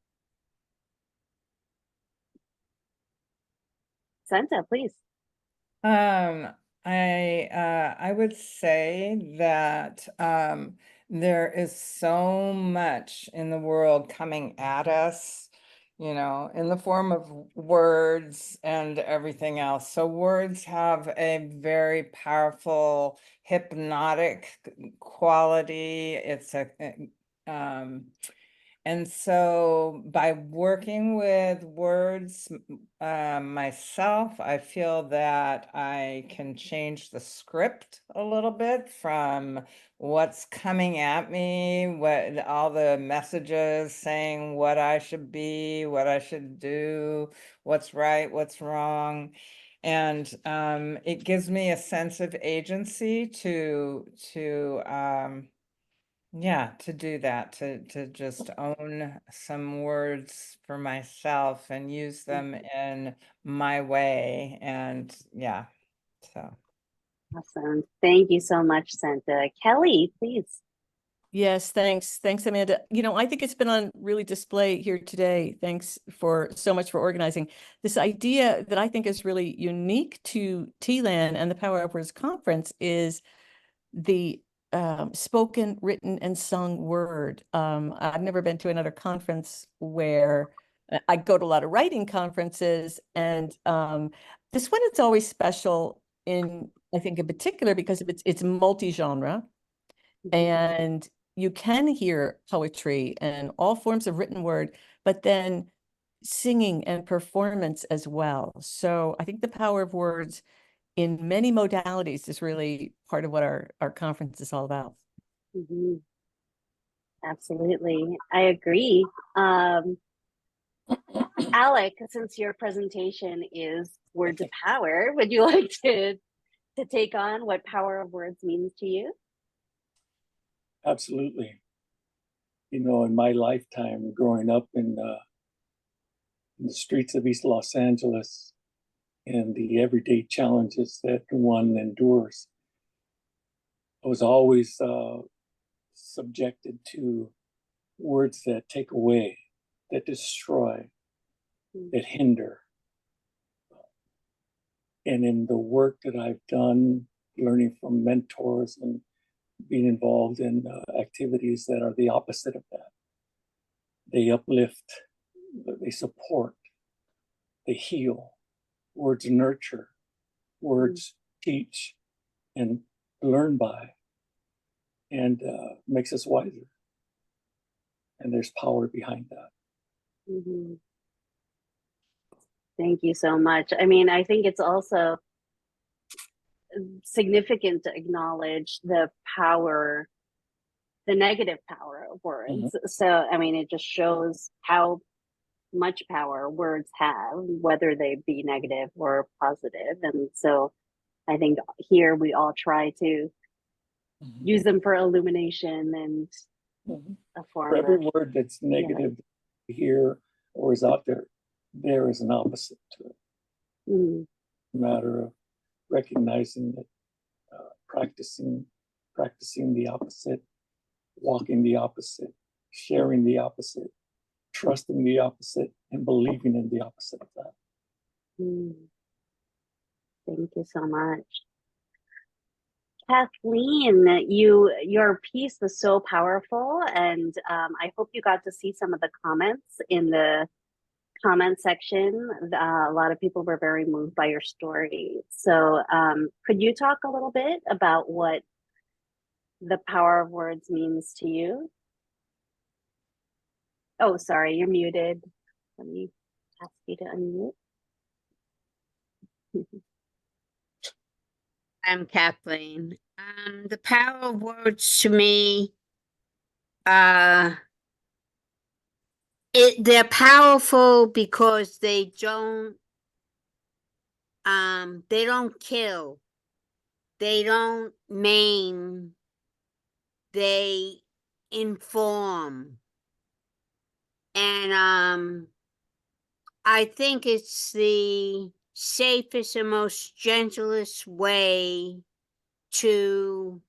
Centa, please. I would say that there is so much in the world coming at us, you know, in the form of words and everything else. So words have a very powerful hypnotic quality. It's a and so by working with words myself, I feel that I can change the script a little bit from what's coming at me, what all the messages saying what I should be, what I should do, what's right, what's wrong. And it gives me a sense of agency to do that, to just own some words for myself and use them in my way. And so. Awesome. Thank you so much, Centa. Kelly, please. Yes, thanks. Thanks, Amanda. You know, I think it's been on really display here today. Thanks for so much for organizing this idea that I think is really unique to TLAN and the Power of Words Conference is the spoken, written, and sung word. I've never been to another conference where I go to a lot of writing conferences, and this one, it's always special in, I think in particular, because it's multi-genre, and you can hear poetry and all forms of written word, but then singing and performance as well. So I think the power of words in many modalities is really part of what our conference is all about. Mm-hmm. Absolutely. I agree. Alec, since your presentation is Words of Power, would you like to take on what Power of Words means to you? Absolutely. You know, in my lifetime, growing up in the streets of East Los Angeles and the everyday challenges that one endures, I was always subjected to words that take away, that destroy, that hinder. And in the work that I've done, learning from mentors and being involved in activities that are the opposite of that. They uplift, they support, they heal. Words nurture, words teach and learn by, and makes us wiser. And there's power behind that. Mm-hmm. Thank you so much. I mean, I think it's also significant to acknowledge the power, the negative power of words. So, I mean, it just shows how much power words have, whether they be negative or positive. And so I think here we all try to use them for illumination and a form For every of, word that's negative here or is out there, there is an opposite to it. A matter of recognizing that, practicing the opposite, walking the opposite, sharing the opposite, trusting the opposite, and believing in the opposite of that. Thank you so much. Kathleen, your piece was so powerful, and I hope you got to see some of the comments in the comment section. A lot of people were very moved by your story. So could you talk a little bit about what the power of words means to you? Oh, sorry, you're muted. Let me ask you to unmute. I'm Kathleen. The power of words to me, they're powerful because they don't kill, they don't maim, they inform. And I think it's the safest and most gentlest way to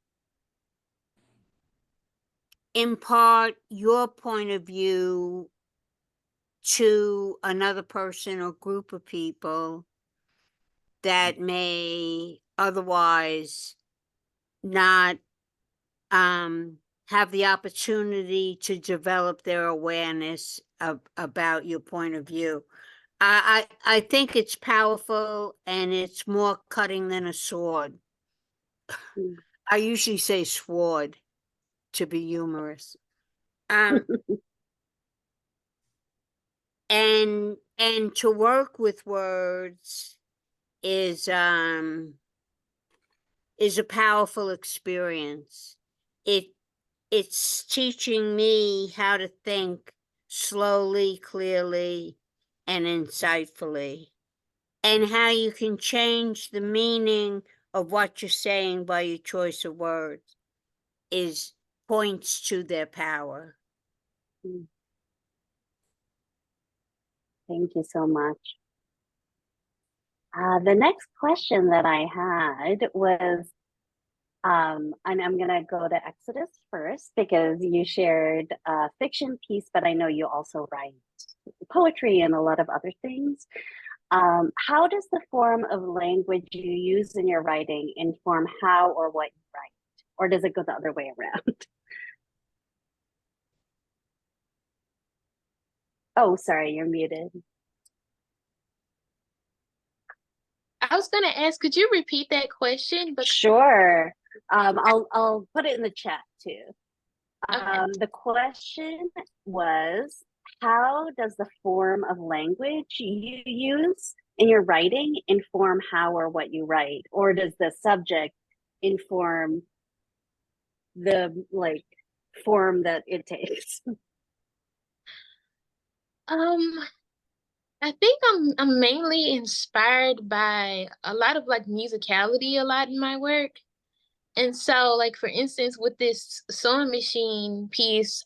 impart your point of view to another person or group of people that may otherwise not have the opportunity to develop their awareness about your point of view. I think it's powerful, and it's more cutting than a sword. I usually say sword to be humorous. And to work with words is a powerful experience. It's teaching me how to think slowly, clearly, and insightfully, and how you can change the meaning of what you're saying by your choice of words points to their power. Thank you so much. The next question that I had was, and I'm going to go to Exodus first because you shared a fiction piece, but I know you also write poetry and a lot of other things. How does the form of language you use in your writing inform how or what you write? Or does it go the other way around? Oh, sorry, you're muted. I was gonna ask, could you repeat that question? But Sure. I'll put it in the chat too. okay. The question was, how does the form of language you use in your writing inform how or what you write? Or does the subject inform the form that it takes? I think I'm mainly inspired by a lot of musicality a lot in my work. And so, for instance, with this sewing machine piece,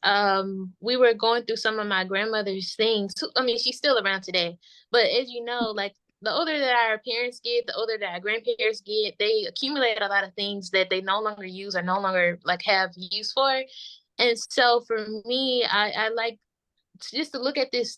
we were going through some of my grandmother's things. I mean, she's still around today, but as you know, the older that our parents get, the older that our grandparents get, they accumulate a lot of things that they no longer use or no longer have use for. And so for me, I like just to look at this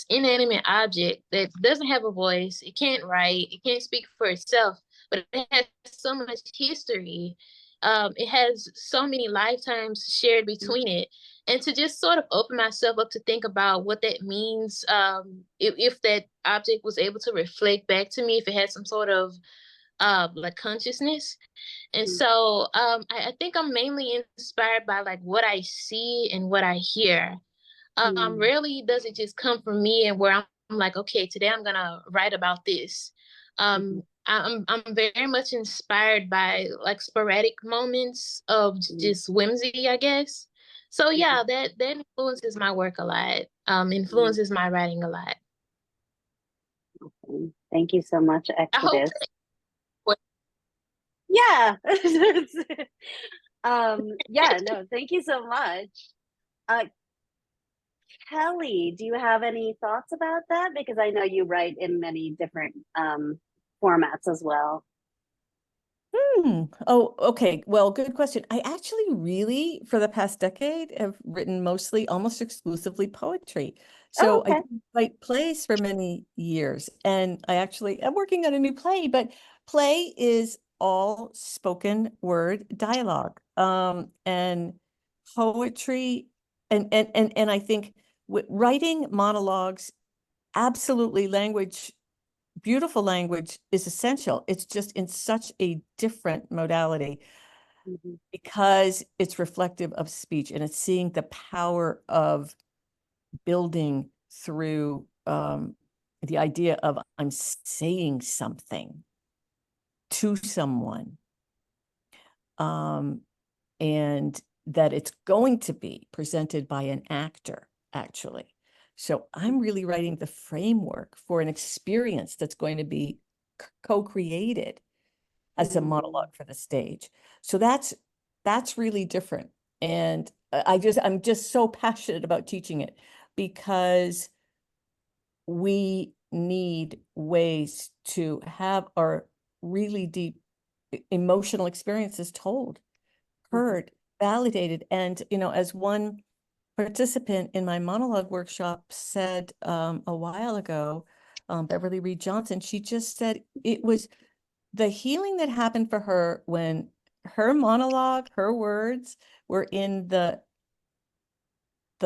inanimate object that doesn't have a voice, it can't write, it can't speak for itself, but it has so much history. It has so many lifetimes shared between it, and to just sort of open myself up to think about what that means, if that object was able to reflect back to me, if it had some sort of consciousness. And so I think I'm mainly inspired by what I see and what I hear. Rarely does it just come from me and where I'm like, okay, today I'm gonna write about this. I'm very much inspired by like sporadic moments of just whimsy, I guess. So yeah, that influences my work a lot. Influences my writing a lot. Thank you so much, I hope Exodus. that Yeah. Yeah, no, thank you so much. Kelly, do you have any thoughts about that? Because I know you write in many different formats as well. Oh, okay. Well, good question. I actually really, for the past decade, have written mostly, almost exclusively poetry. So I okay. did write plays for many years, and I actually am working on a new play, but play is all spoken word dialogue. And poetry, and I think writing monologues, absolutely language, beautiful language is essential. It's just in such a different modality because it's reflective of speech, and it's seeing the power of building through the idea of I'm saying something to someone, and that it's going to be presented by an actor, actually. So I'm really writing the framework for an experience that's going to be co-created as a monologue for the stage. So that's really different. And I'm just so passionate about teaching it because we need ways to have our really deep emotional experiences told, heard, validated. And, as one participant in my monologue workshop said a while ago, Beverly Reed Johnson, she just said it was the healing that happened for her when her monologue, her words were in the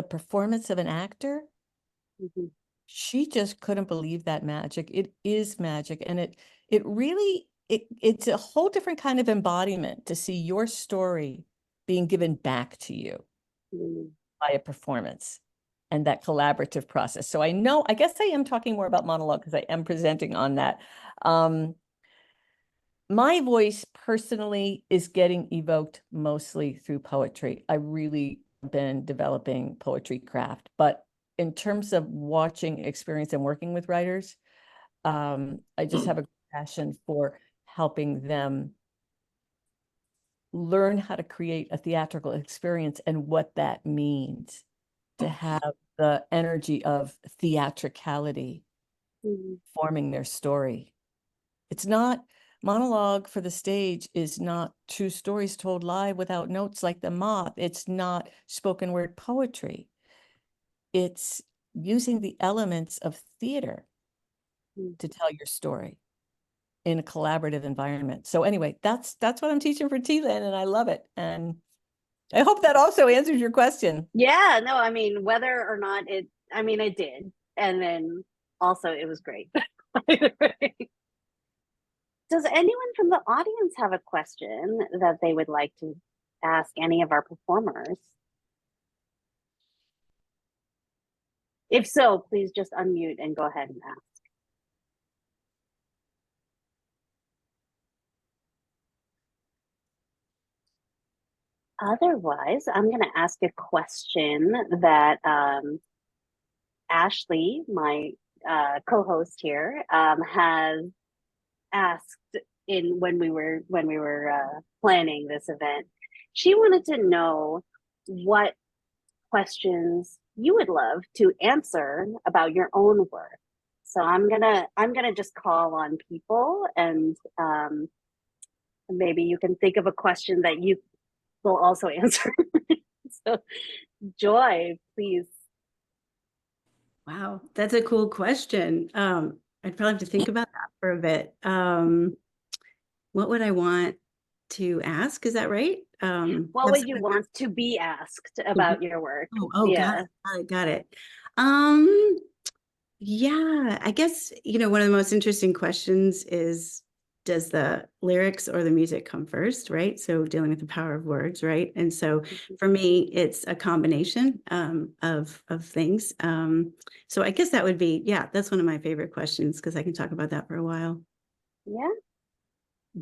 performance of an actor. She just couldn't believe that magic. It is magic. And it really, it's a whole different kind of embodiment to see your story being given back to you by a performance and that collaborative process. So I guess I am talking more about monologue because I am presenting on that. My voice personally is getting evoked mostly through poetry. I really have been developing poetry craft, but in terms of watching, experience, and working with writers, I just have a passion for helping them learn how to create a theatrical experience and what that means to have the energy of theatricality forming their story. It's not monologue for the stage is not true stories told live without notes like The Moth. It's not spoken word poetry. It's using the elements of theater to tell your story in a collaborative environment. So anyway, that's what I'm teaching for TLAN, and I love it. And I hope that also answers your question. Yeah, no, I mean, whether or not it did. And then also it was great. Does anyone from the audience have a question that they would like to ask any of our performers? If so, please just unmute and go ahead and ask. Otherwise, I'm going to ask a question that Ashley, my co-host here, has asked when we were planning this event. She wanted to know what questions you would love to answer about your own work. So I'm gonna just call on people, and maybe you can think of a question that you will also answer. So Joy, please. Wow, that's a cool question. I'd probably have to think about that for a bit. What would I want to ask? Is that right? What would you want to be asked about your work? Oh, yeah. Got it. Yeah, I guess, one of the most interesting questions is does the lyrics or the music come first, right? So dealing with the power of words, right? And so for me, it's a combination of things. So I guess that would be, yeah, that's one of my favorite questions because I can talk about that for a while. Yeah.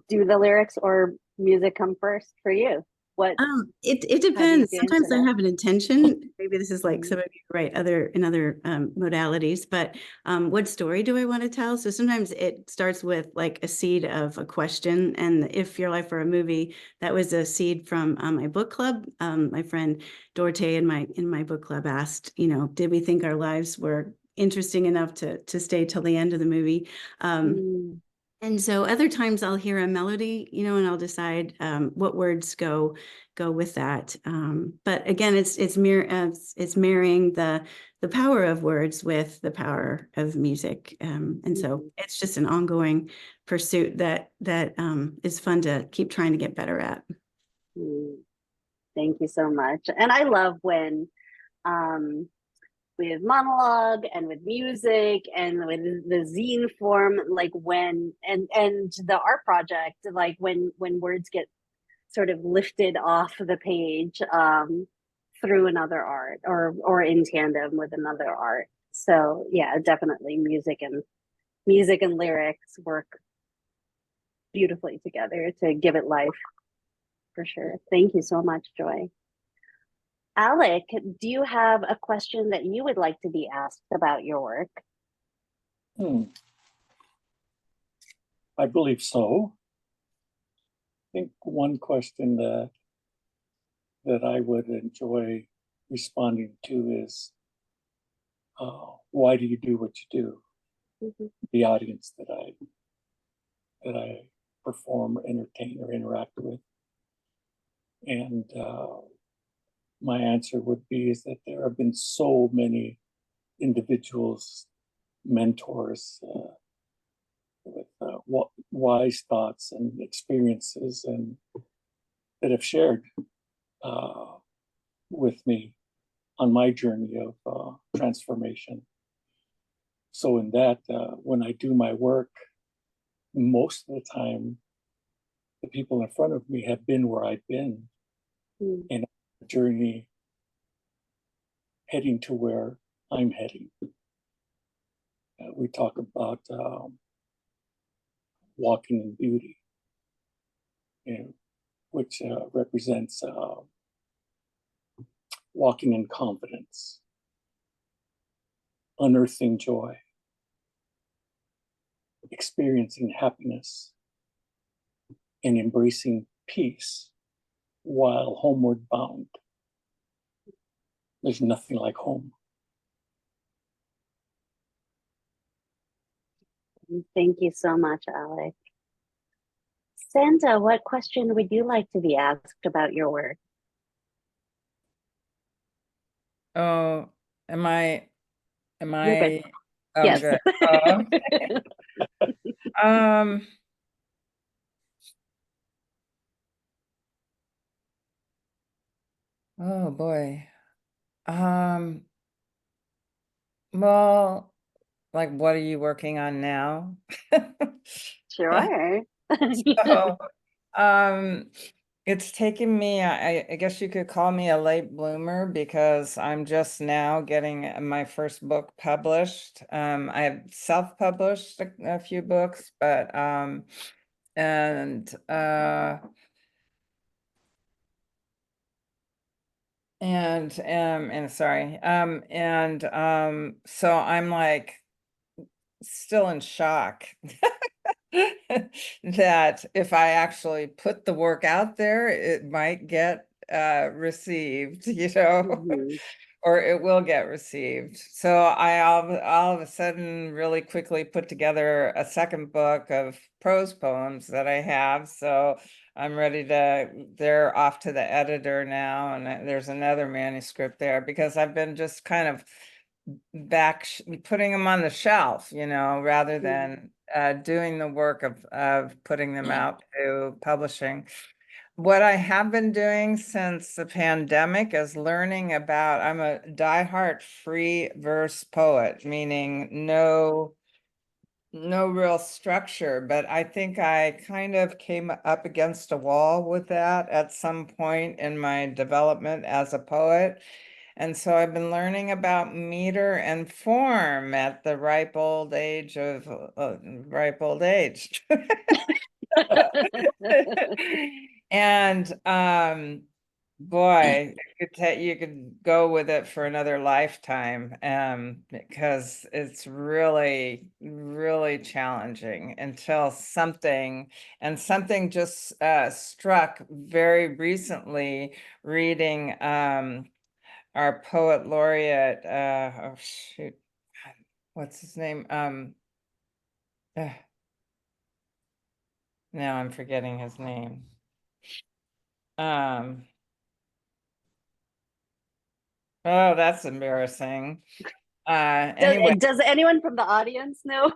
Do the lyrics or music come first for you? What It how do you depends. get into Sometimes I that? have an intention. Maybe this is like Mhm. some of you write in other modalities, but what story do I want to tell? So sometimes it starts with like a seed of a question. And if Your Life Were a Movie, that was a seed from my book club. My friend Dorte in my book club asked, you know, did we think our lives were interesting enough to stay till the end of the movie? Mm, And so other times I'll hear a melody, you know, and I'll decide what words go with that. But again, it's marrying the power of words with the power of music, and so it's just an ongoing pursuit that is fun to keep trying to get better at. mm. Thank you so much. And I love when um with monologue and with music and with the zine form, like when and the art project, like when words get sort of lifted off the page through another art or in tandem with another art. So yeah, definitely music and lyrics work beautifully together to give it life, for sure. Thank you so much, Joy. Alec, do you have a question that you would like to be asked about your work? I believe so. I think one question that I would enjoy responding to is, why do you do what you do? Mhm. The audience that I perform, entertain, or interact with. And my answer would be is that there have been so many individuals, mentors, with wise thoughts and experiences, and that have shared with me on my journey of transformation. So in that, when I do my work, most of the time, the people in front of me have been where I've been Mm. in a journey heading to where I'm heading. We talk about walking in beauty, you know, which represents walking in confidence, unearthing joy, experiencing happiness, and embracing peace while homeward bound. There's nothing like home. Thank you so much, Alec. Centa, what question would you like to be asked about your work? Oh, am I? You're good. Oh, Yes. good. Oh, um, oh boy. Well, like, what are you working on now? Sure. So, um, it's taken me, I guess you could call me a late bloomer because I'm just now getting my first book published. I have self-published a few books, but and sorry, so I'm like still in shock that if I actually put the work out there, it might get received, you know, Mhm. or it will get received. So I all of a sudden really quickly put together a second book of prose poems that I have. So I'm ready to, they're off to the editor now, and there's another manuscript there because I've been just kind of putting them on the shelf, you know, rather than doing the work of putting them out to publishing. What I have been doing since the pandemic is learning about, I'm a diehard free verse poet, meaning no no real structure, but I think I kind of came up against a wall with that at some point in my development as a poet. And so I've been learning about meter and form at the ripe old age of ripe old age. And boy, you could go with it for another lifetime, because it's really, really challenging until something just struck very recently reading our poet laureate, oh shoot, what's his name? Now I'm forgetting his name. Oh, that's embarrassing. Anyway, Does anyone from the audience know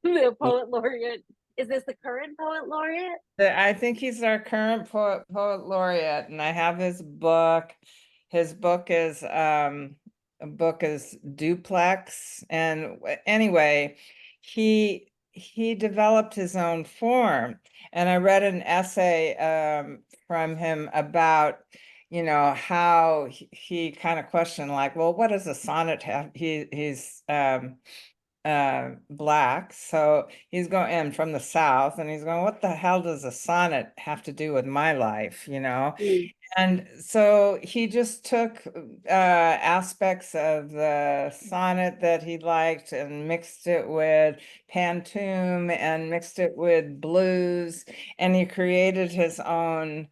the poet laureate? Is this the current poet laureate? I think he's our current poet laureate, and I have his book. His book is Duplex, and anyway, he developed his own form, and I read an essay from him about, you know, how he kind of questioned, like, well, what does a sonnet have? He's Black, so he's going, and from the South, and he's going, what the hell does a sonnet have to do with my life, you know? Mm. And so he just took aspects of the sonnet that he liked and mixed it with pantoum and mixed it with blues, and he created his own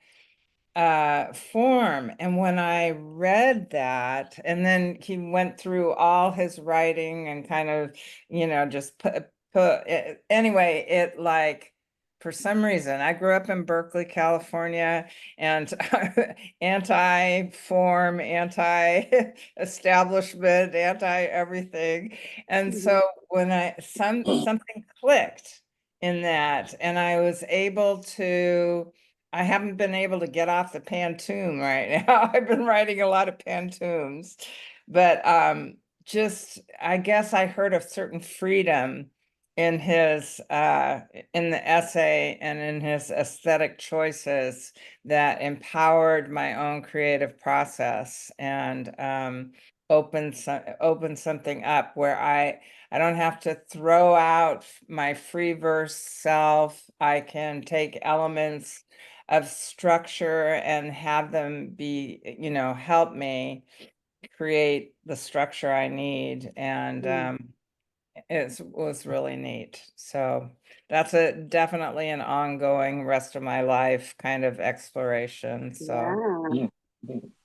form. And when I read that, and then he went through all his writing and kind of, you know, just put it, anyway, it like, for some reason, I grew up in Berkeley, California, and anti-form, anti-establishment, anti-everything. And so when something clicked in that, and I was able to, I haven't been able to get off the pantoum right now. I've been writing a lot of pantoums, but just, I guess I heard a certain freedom in his in the essay and in his aesthetic choices that empowered my own creative process, and opened something up where I don't have to throw out my free verse self. I can take elements of structure and have them be, you know, help me create the structure I need. And it was really neat. So that's definitely an ongoing rest of my life kind of exploration. So Yeah.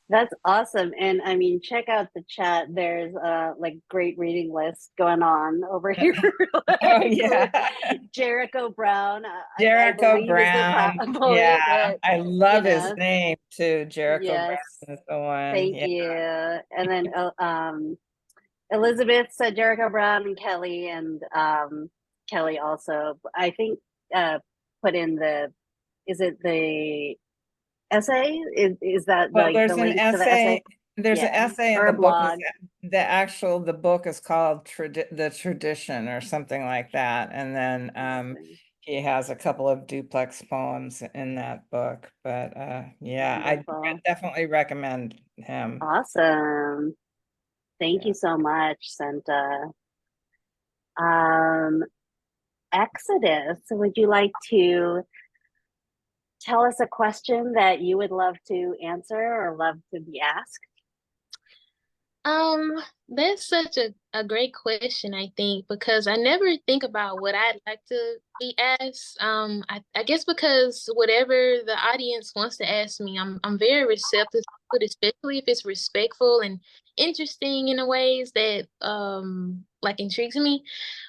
That's awesome. And I mean, check out the chat. There's like great reading list going on over here. oh yeah, Jericho Brown. Jericho I believe Brown. is the poet, Yeah, but, I love you his know, name too. Jericho yes. Brown is the one. Thank Yeah. you. And then Elizabeth said Jericho Brown and Kelly, and Kelly also, I think, put in the, is it the essay? Is that Well, like there's the an link to the essay? there's an Yeah. essay in Or the a book. blog. The book is called The Tradition or something like that. And then Amazing. he has a couple of duplex poems in that book. But yeah, I Wonderful. definitely recommend him. Awesome. Thank you so much, Centa. Exodus, would you like to tell us a question that you would love to answer or love to be asked? That's such a great question, I think, because I never think about what I'd like to be asked. I guess because whatever the audience wants to ask me, I'm very receptive to it, especially if it's respectful and interesting in a ways that like intrigues me.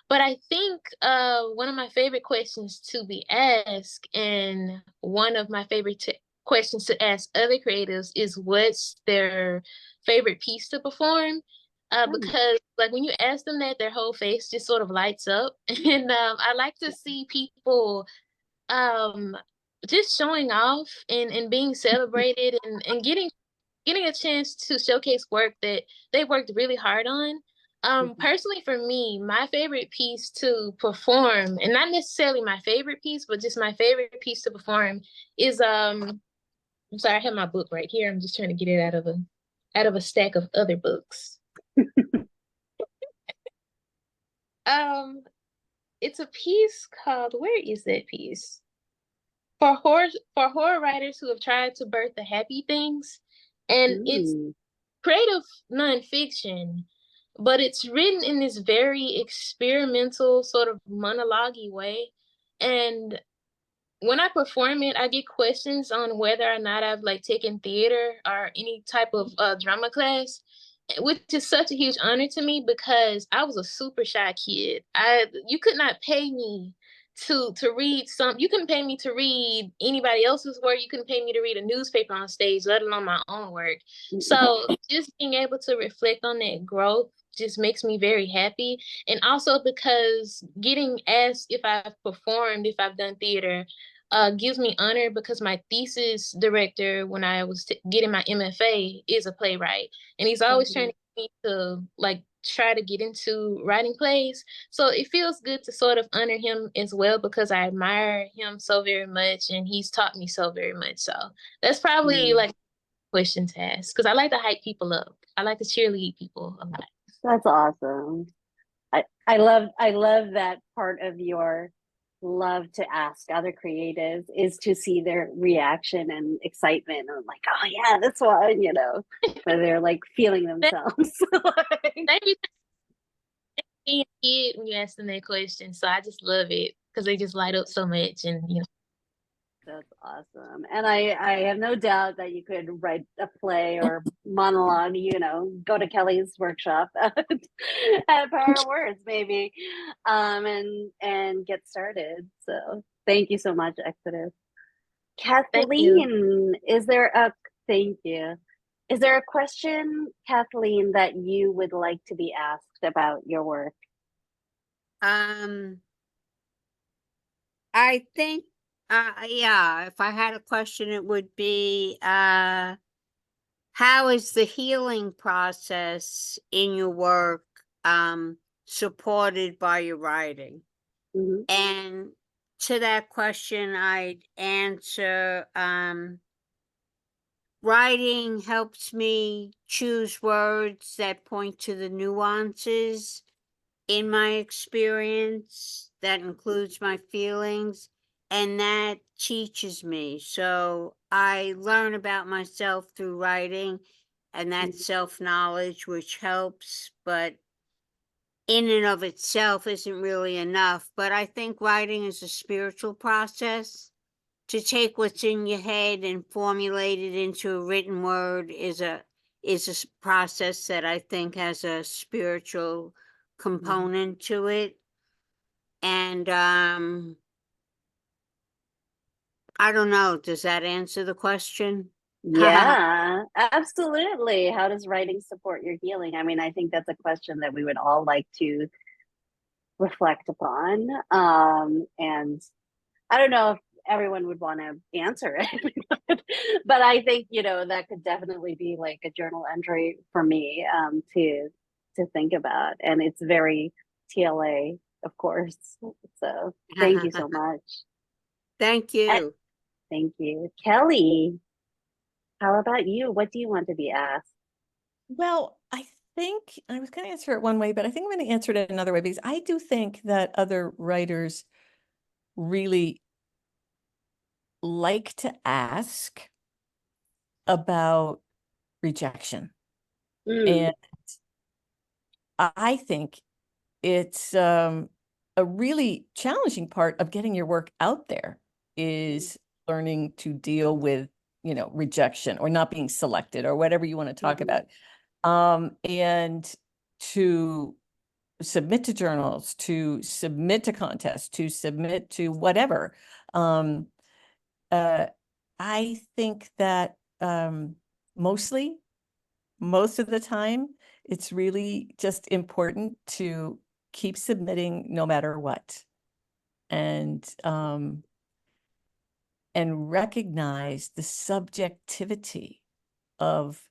But I think one of my favorite questions to be asked, and one of my favorite questions to ask other creatives, is what's their favorite piece to perform, because like when you ask them that, their whole face just sort of lights up. And I like to see people just showing off and being celebrated, and getting a chance to showcase work that they worked really hard on. Personally for me, my favorite piece to perform, and not necessarily my favorite piece, but just my favorite piece to perform is I'm sorry, I have my book right here. I'm just trying to get it out of a stack of other books. It's a piece called, where is that piece? For horror writers who have tried to birth the happy things. And it's creative nonfiction, but it's written in this very experimental sort of monologue-y way. And when I perform it, I get questions on whether or not I've like taken theater or any type of drama class, which is such a huge honor to me because I was a super shy kid. You could not pay me to read you couldn't pay me to read anybody else's work. You couldn't pay me to read a newspaper on stage, let alone my own work. So just being able to reflect on that growth just makes me very happy. And also because getting asked if I've performed, if I've done theater, gives me honor because my thesis director, when I was getting my MFA, is a playwright. And he's always trying to get me to like try to get into writing plays. So it feels good to sort of honor him as well because I admire him so very much and he's taught me so very much. So that's probably like a question to ask because I like to hype people up. I like to cheerlead people a lot. That's awesome. I love that part of your love to ask other creatives is to see their reaction and excitement and like, oh yeah, this one, you know, where they're like feeling themselves. Thank you. Being a kid when you ask them that question, so I just love it because they just light up so much, and you know. That's awesome. And I have no doubt that you could write a play or monologue, you know, go to Kelly's workshop at Power of Words maybe, and get started. So thank you so much, Exodus. Kathleen, thank you. Is there a question, Kathleen, that you would like to be asked about your work? I think yeah, if I had a question, it would be how is the healing process in your work supported by your writing? And to that question, I'd answer writing helps me choose words that point to the nuances in my experience, that includes my feelings, and that teaches me. So I learn about myself through writing, and that's self-knowledge, which helps, but in and of itself isn't really enough. But I think writing is a spiritual process. To take what's in your head and formulate it into a written word is a process that I think has a spiritual component to it. And I don't know, does that answer the question? Yeah, absolutely. How does writing support your healing? I mean, I think that's a question that we would all like to reflect upon. And I don't know if everyone would want to answer it, but I think, you know, that could definitely be like a journal entry for me to think about. And it's very TLA, of course. So thank you so much. Thank you. Thank you. Kelly, how about you? What do you want to be asked? Well, I think I was going to answer it one way, but I think I'm going to answer it another way because I do think that other writers really like to ask about rejection. And I think it's a really challenging part of getting your work out there is learning to deal with, you know, rejection or not being selected or whatever you want to talk about. And to submit to journals, to submit to contests, to submit to whatever. I think that most of the time, it's really just important to keep submitting no matter what. And recognize the subjectivity of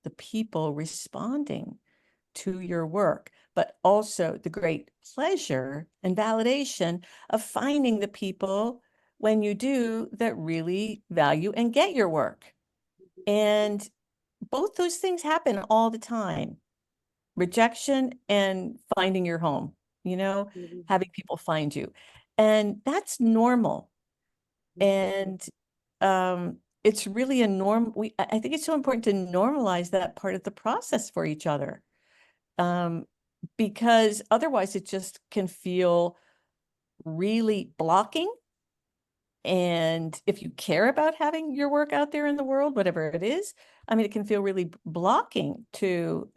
the people responding to your work, but also the great pleasure and validation of finding the people when you do that really value and get your work. And both those things happen all the time. Rejection and finding your home, having people find you. And that's normal. And it's really a norm. I think it's so important to normalize that part of the process for each other. Because otherwise it just can feel really blocking. And if you care about having your work out there in the world, whatever it is, I mean, it can feel really blocking to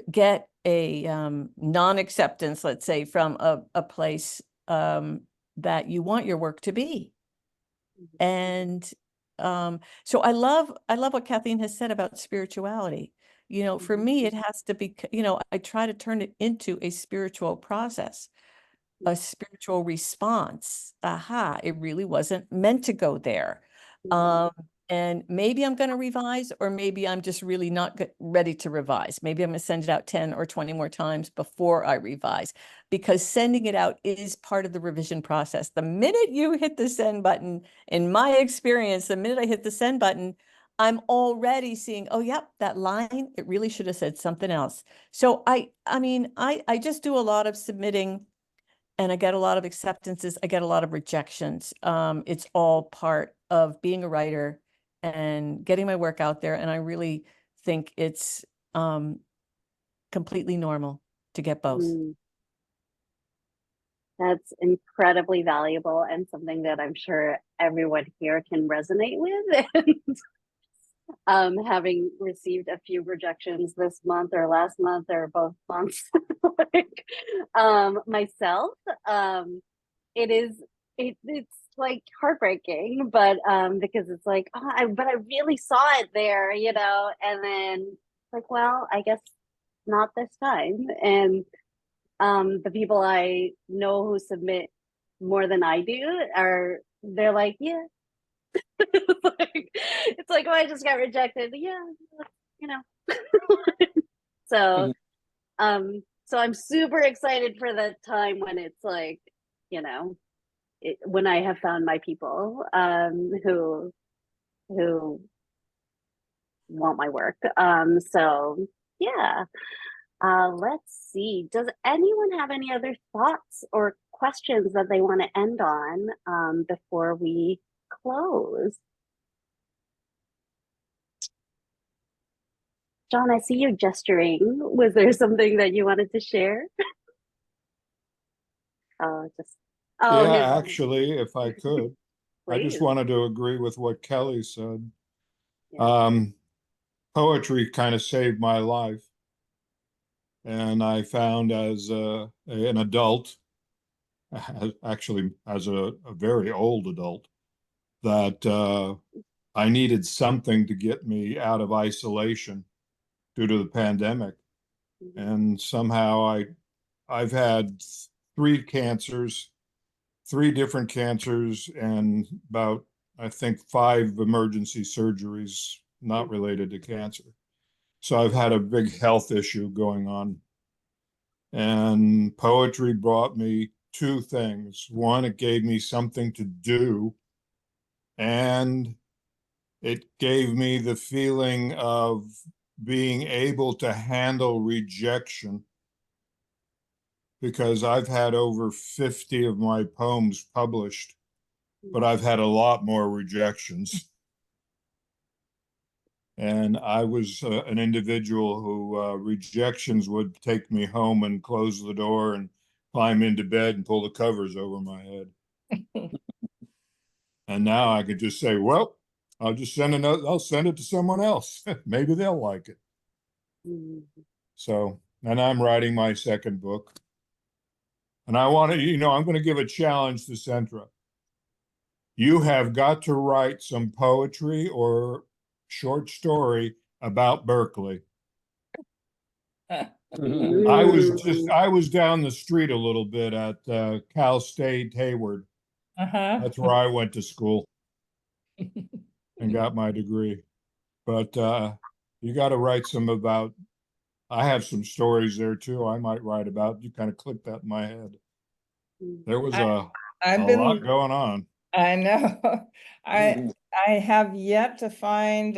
get a non-acceptance, let's say, from a place that you want your work to be. And so I love what Kathleen has said about spirituality. For me, it has to be, I try to turn it into a spiritual process, a spiritual response. Aha, it really wasn't meant to go there. And maybe I'm going to revise, or maybe I'm just really not ready to revise. Maybe I'm going to send it out 10 or 20 more times before I revise, because sending it out is part of the revision process. The minute you hit the send button, in my experience, the minute I hit the send button, I'm already seeing, oh, yep, that line, it really should have said something else. So I just do a lot of submitting, and I get a lot of acceptances. I get a lot of rejections. It's all part of being a writer and getting my work out there. And I really think it's completely normal to get both. That's incredibly valuable, and something that I'm sure everyone here can resonate with. And having received a few rejections this month or last month or both months, myself, it's like heartbreaking, but because it's like, but I really saw it there, and then like, well, I guess not this time. And the people I know who submit more than I do they're like, yeah. It's like, oh, I just got rejected. Yeah, So so I'm super excited for the time when it's like, when I have found my people who want my work. So yeah. Let's see. Does anyone have any other thoughts or questions that they want to end on before we close? John, I see you gesturing. Was there something that you wanted to share? Yeah, actually, if I could, I just Please. wanted to agree with what Kelly said. Yeah. Poetry kind of saved my life. And I found as an adult, actually as a very old adult, that I needed something to get me out of isolation due to the pandemic. And somehow I've had three different cancers, and about, I think, 5 emergency surgeries not related to cancer. So I've had a big health issue going on. And poetry brought me 2 things. One, it gave me something to do, and it gave me the feeling of being able to handle rejection, because I've had over 50 of my poems published, but I've had a lot more rejections. And I was an individual who rejections would take me home and close the door and climb into bed and pull the covers over my head. And now I could just say, well, I'll send it to someone else. Maybe they'll like it. So, and I'm writing my second book. And I want to, I'm going to give a challenge to Centa. You have got to write some poetry or short story about Berkeley. I was down the street a little bit at Cal State Hayward. That's where I went to school and got my degree. But you got to write some about I have some stories there too. I might write about. You kind of clicked that in my head. There was a I've lot been, going on. I know, Mhm. I have yet to find,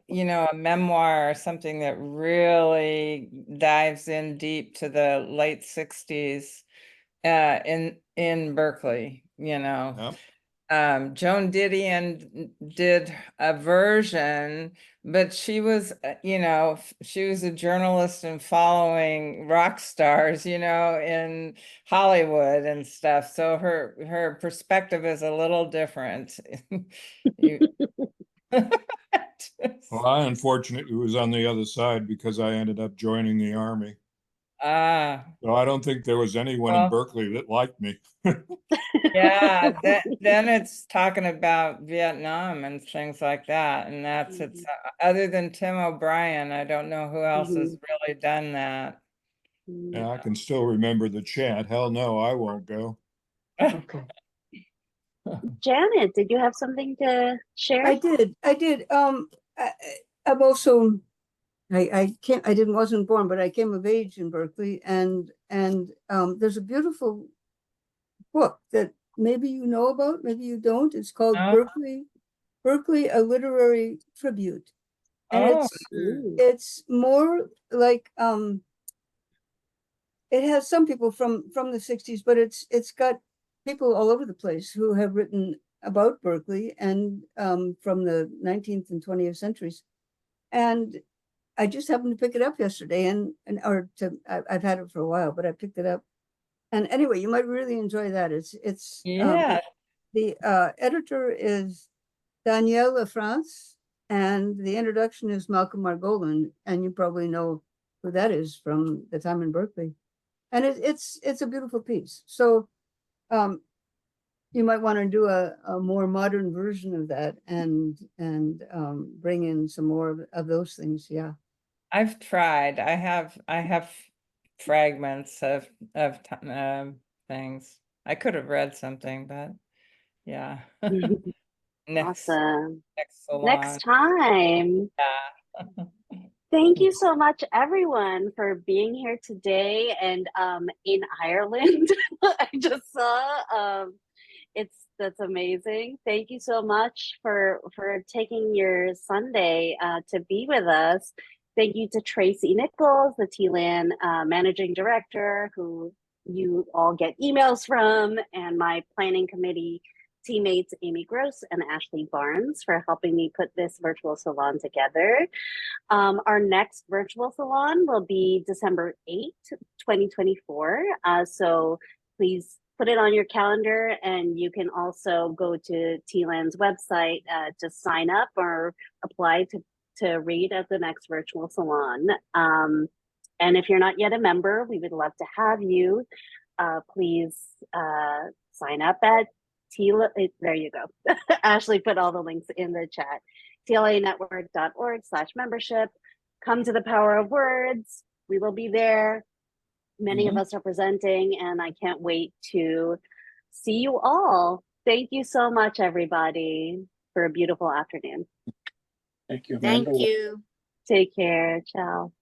you know, a memoir or something that really dives in deep to the late 60s in Berkeley, you know. Yep. Joan Didion did a version, but she was, you know, she was a journalist and following rock stars, you know, in Hollywood and stuff. So her perspective is a little different. You- Well, I unfortunately was on the other side because I ended up joining the army. Ah, So I don't think there was anyone in well, Berkeley that liked me. yeah, then it's talking about Vietnam and things like that. And that's it's other than Tim O'Brien, I don't know who else has really done that. Yeah, I can still remember the chant. Hell no, I won't go. Okay. Janet, did you have something to share? I did. I've also, wasn't born, but I came of age in Berkeley, and there's a beautiful book that maybe you know about, maybe you don't. It's called No? Berkeley, a Literary Tribute. And Oh, it's more like, it has some people from the 60s, but it's got people all over the place who have written about Berkeley and from the 19th and 20th centuries. And I just happened to pick it up yesterday I've had it for a while, but I picked it up. And anyway, you might really enjoy that. yeah. The editor is Danielle LaFrance, and the introduction is Malcolm Margolin, and you probably know who that is from the time in Berkeley. And it's a beautiful piece. So you might want to do a more modern version of that and bring in some more of those things. Yeah. I've tried. I have fragments of things. I could have read something, but yeah. Next Awesome. salon. Next time. Yeah. Thank you so much, everyone, for being here today. And in Ireland, I just saw that's amazing. Thank you so much for taking your Sunday to be with us. Thank you to Tracy Nichols, the TLAN managing director, who you all get emails from, and my planning committee teammates Amy Gross and Ashley Barnes for helping me put this virtual salon together. Our next virtual salon will be December 8th, 2024. So please put it on your calendar, and you can also go to TLAN's website to sign up or apply to read at the next virtual salon. And if you're not yet a member, we would love to have you. Please sign up at there you go. Ashley put all the links in the chat. tlanetwork.org/membership. Come to the Power of Words. We will be there. Many of us are presenting, and I can't wait to see you all. Thank you so much, everybody, for a beautiful afternoon. Thank you, Thank Amanda. you. Take care. Ciao.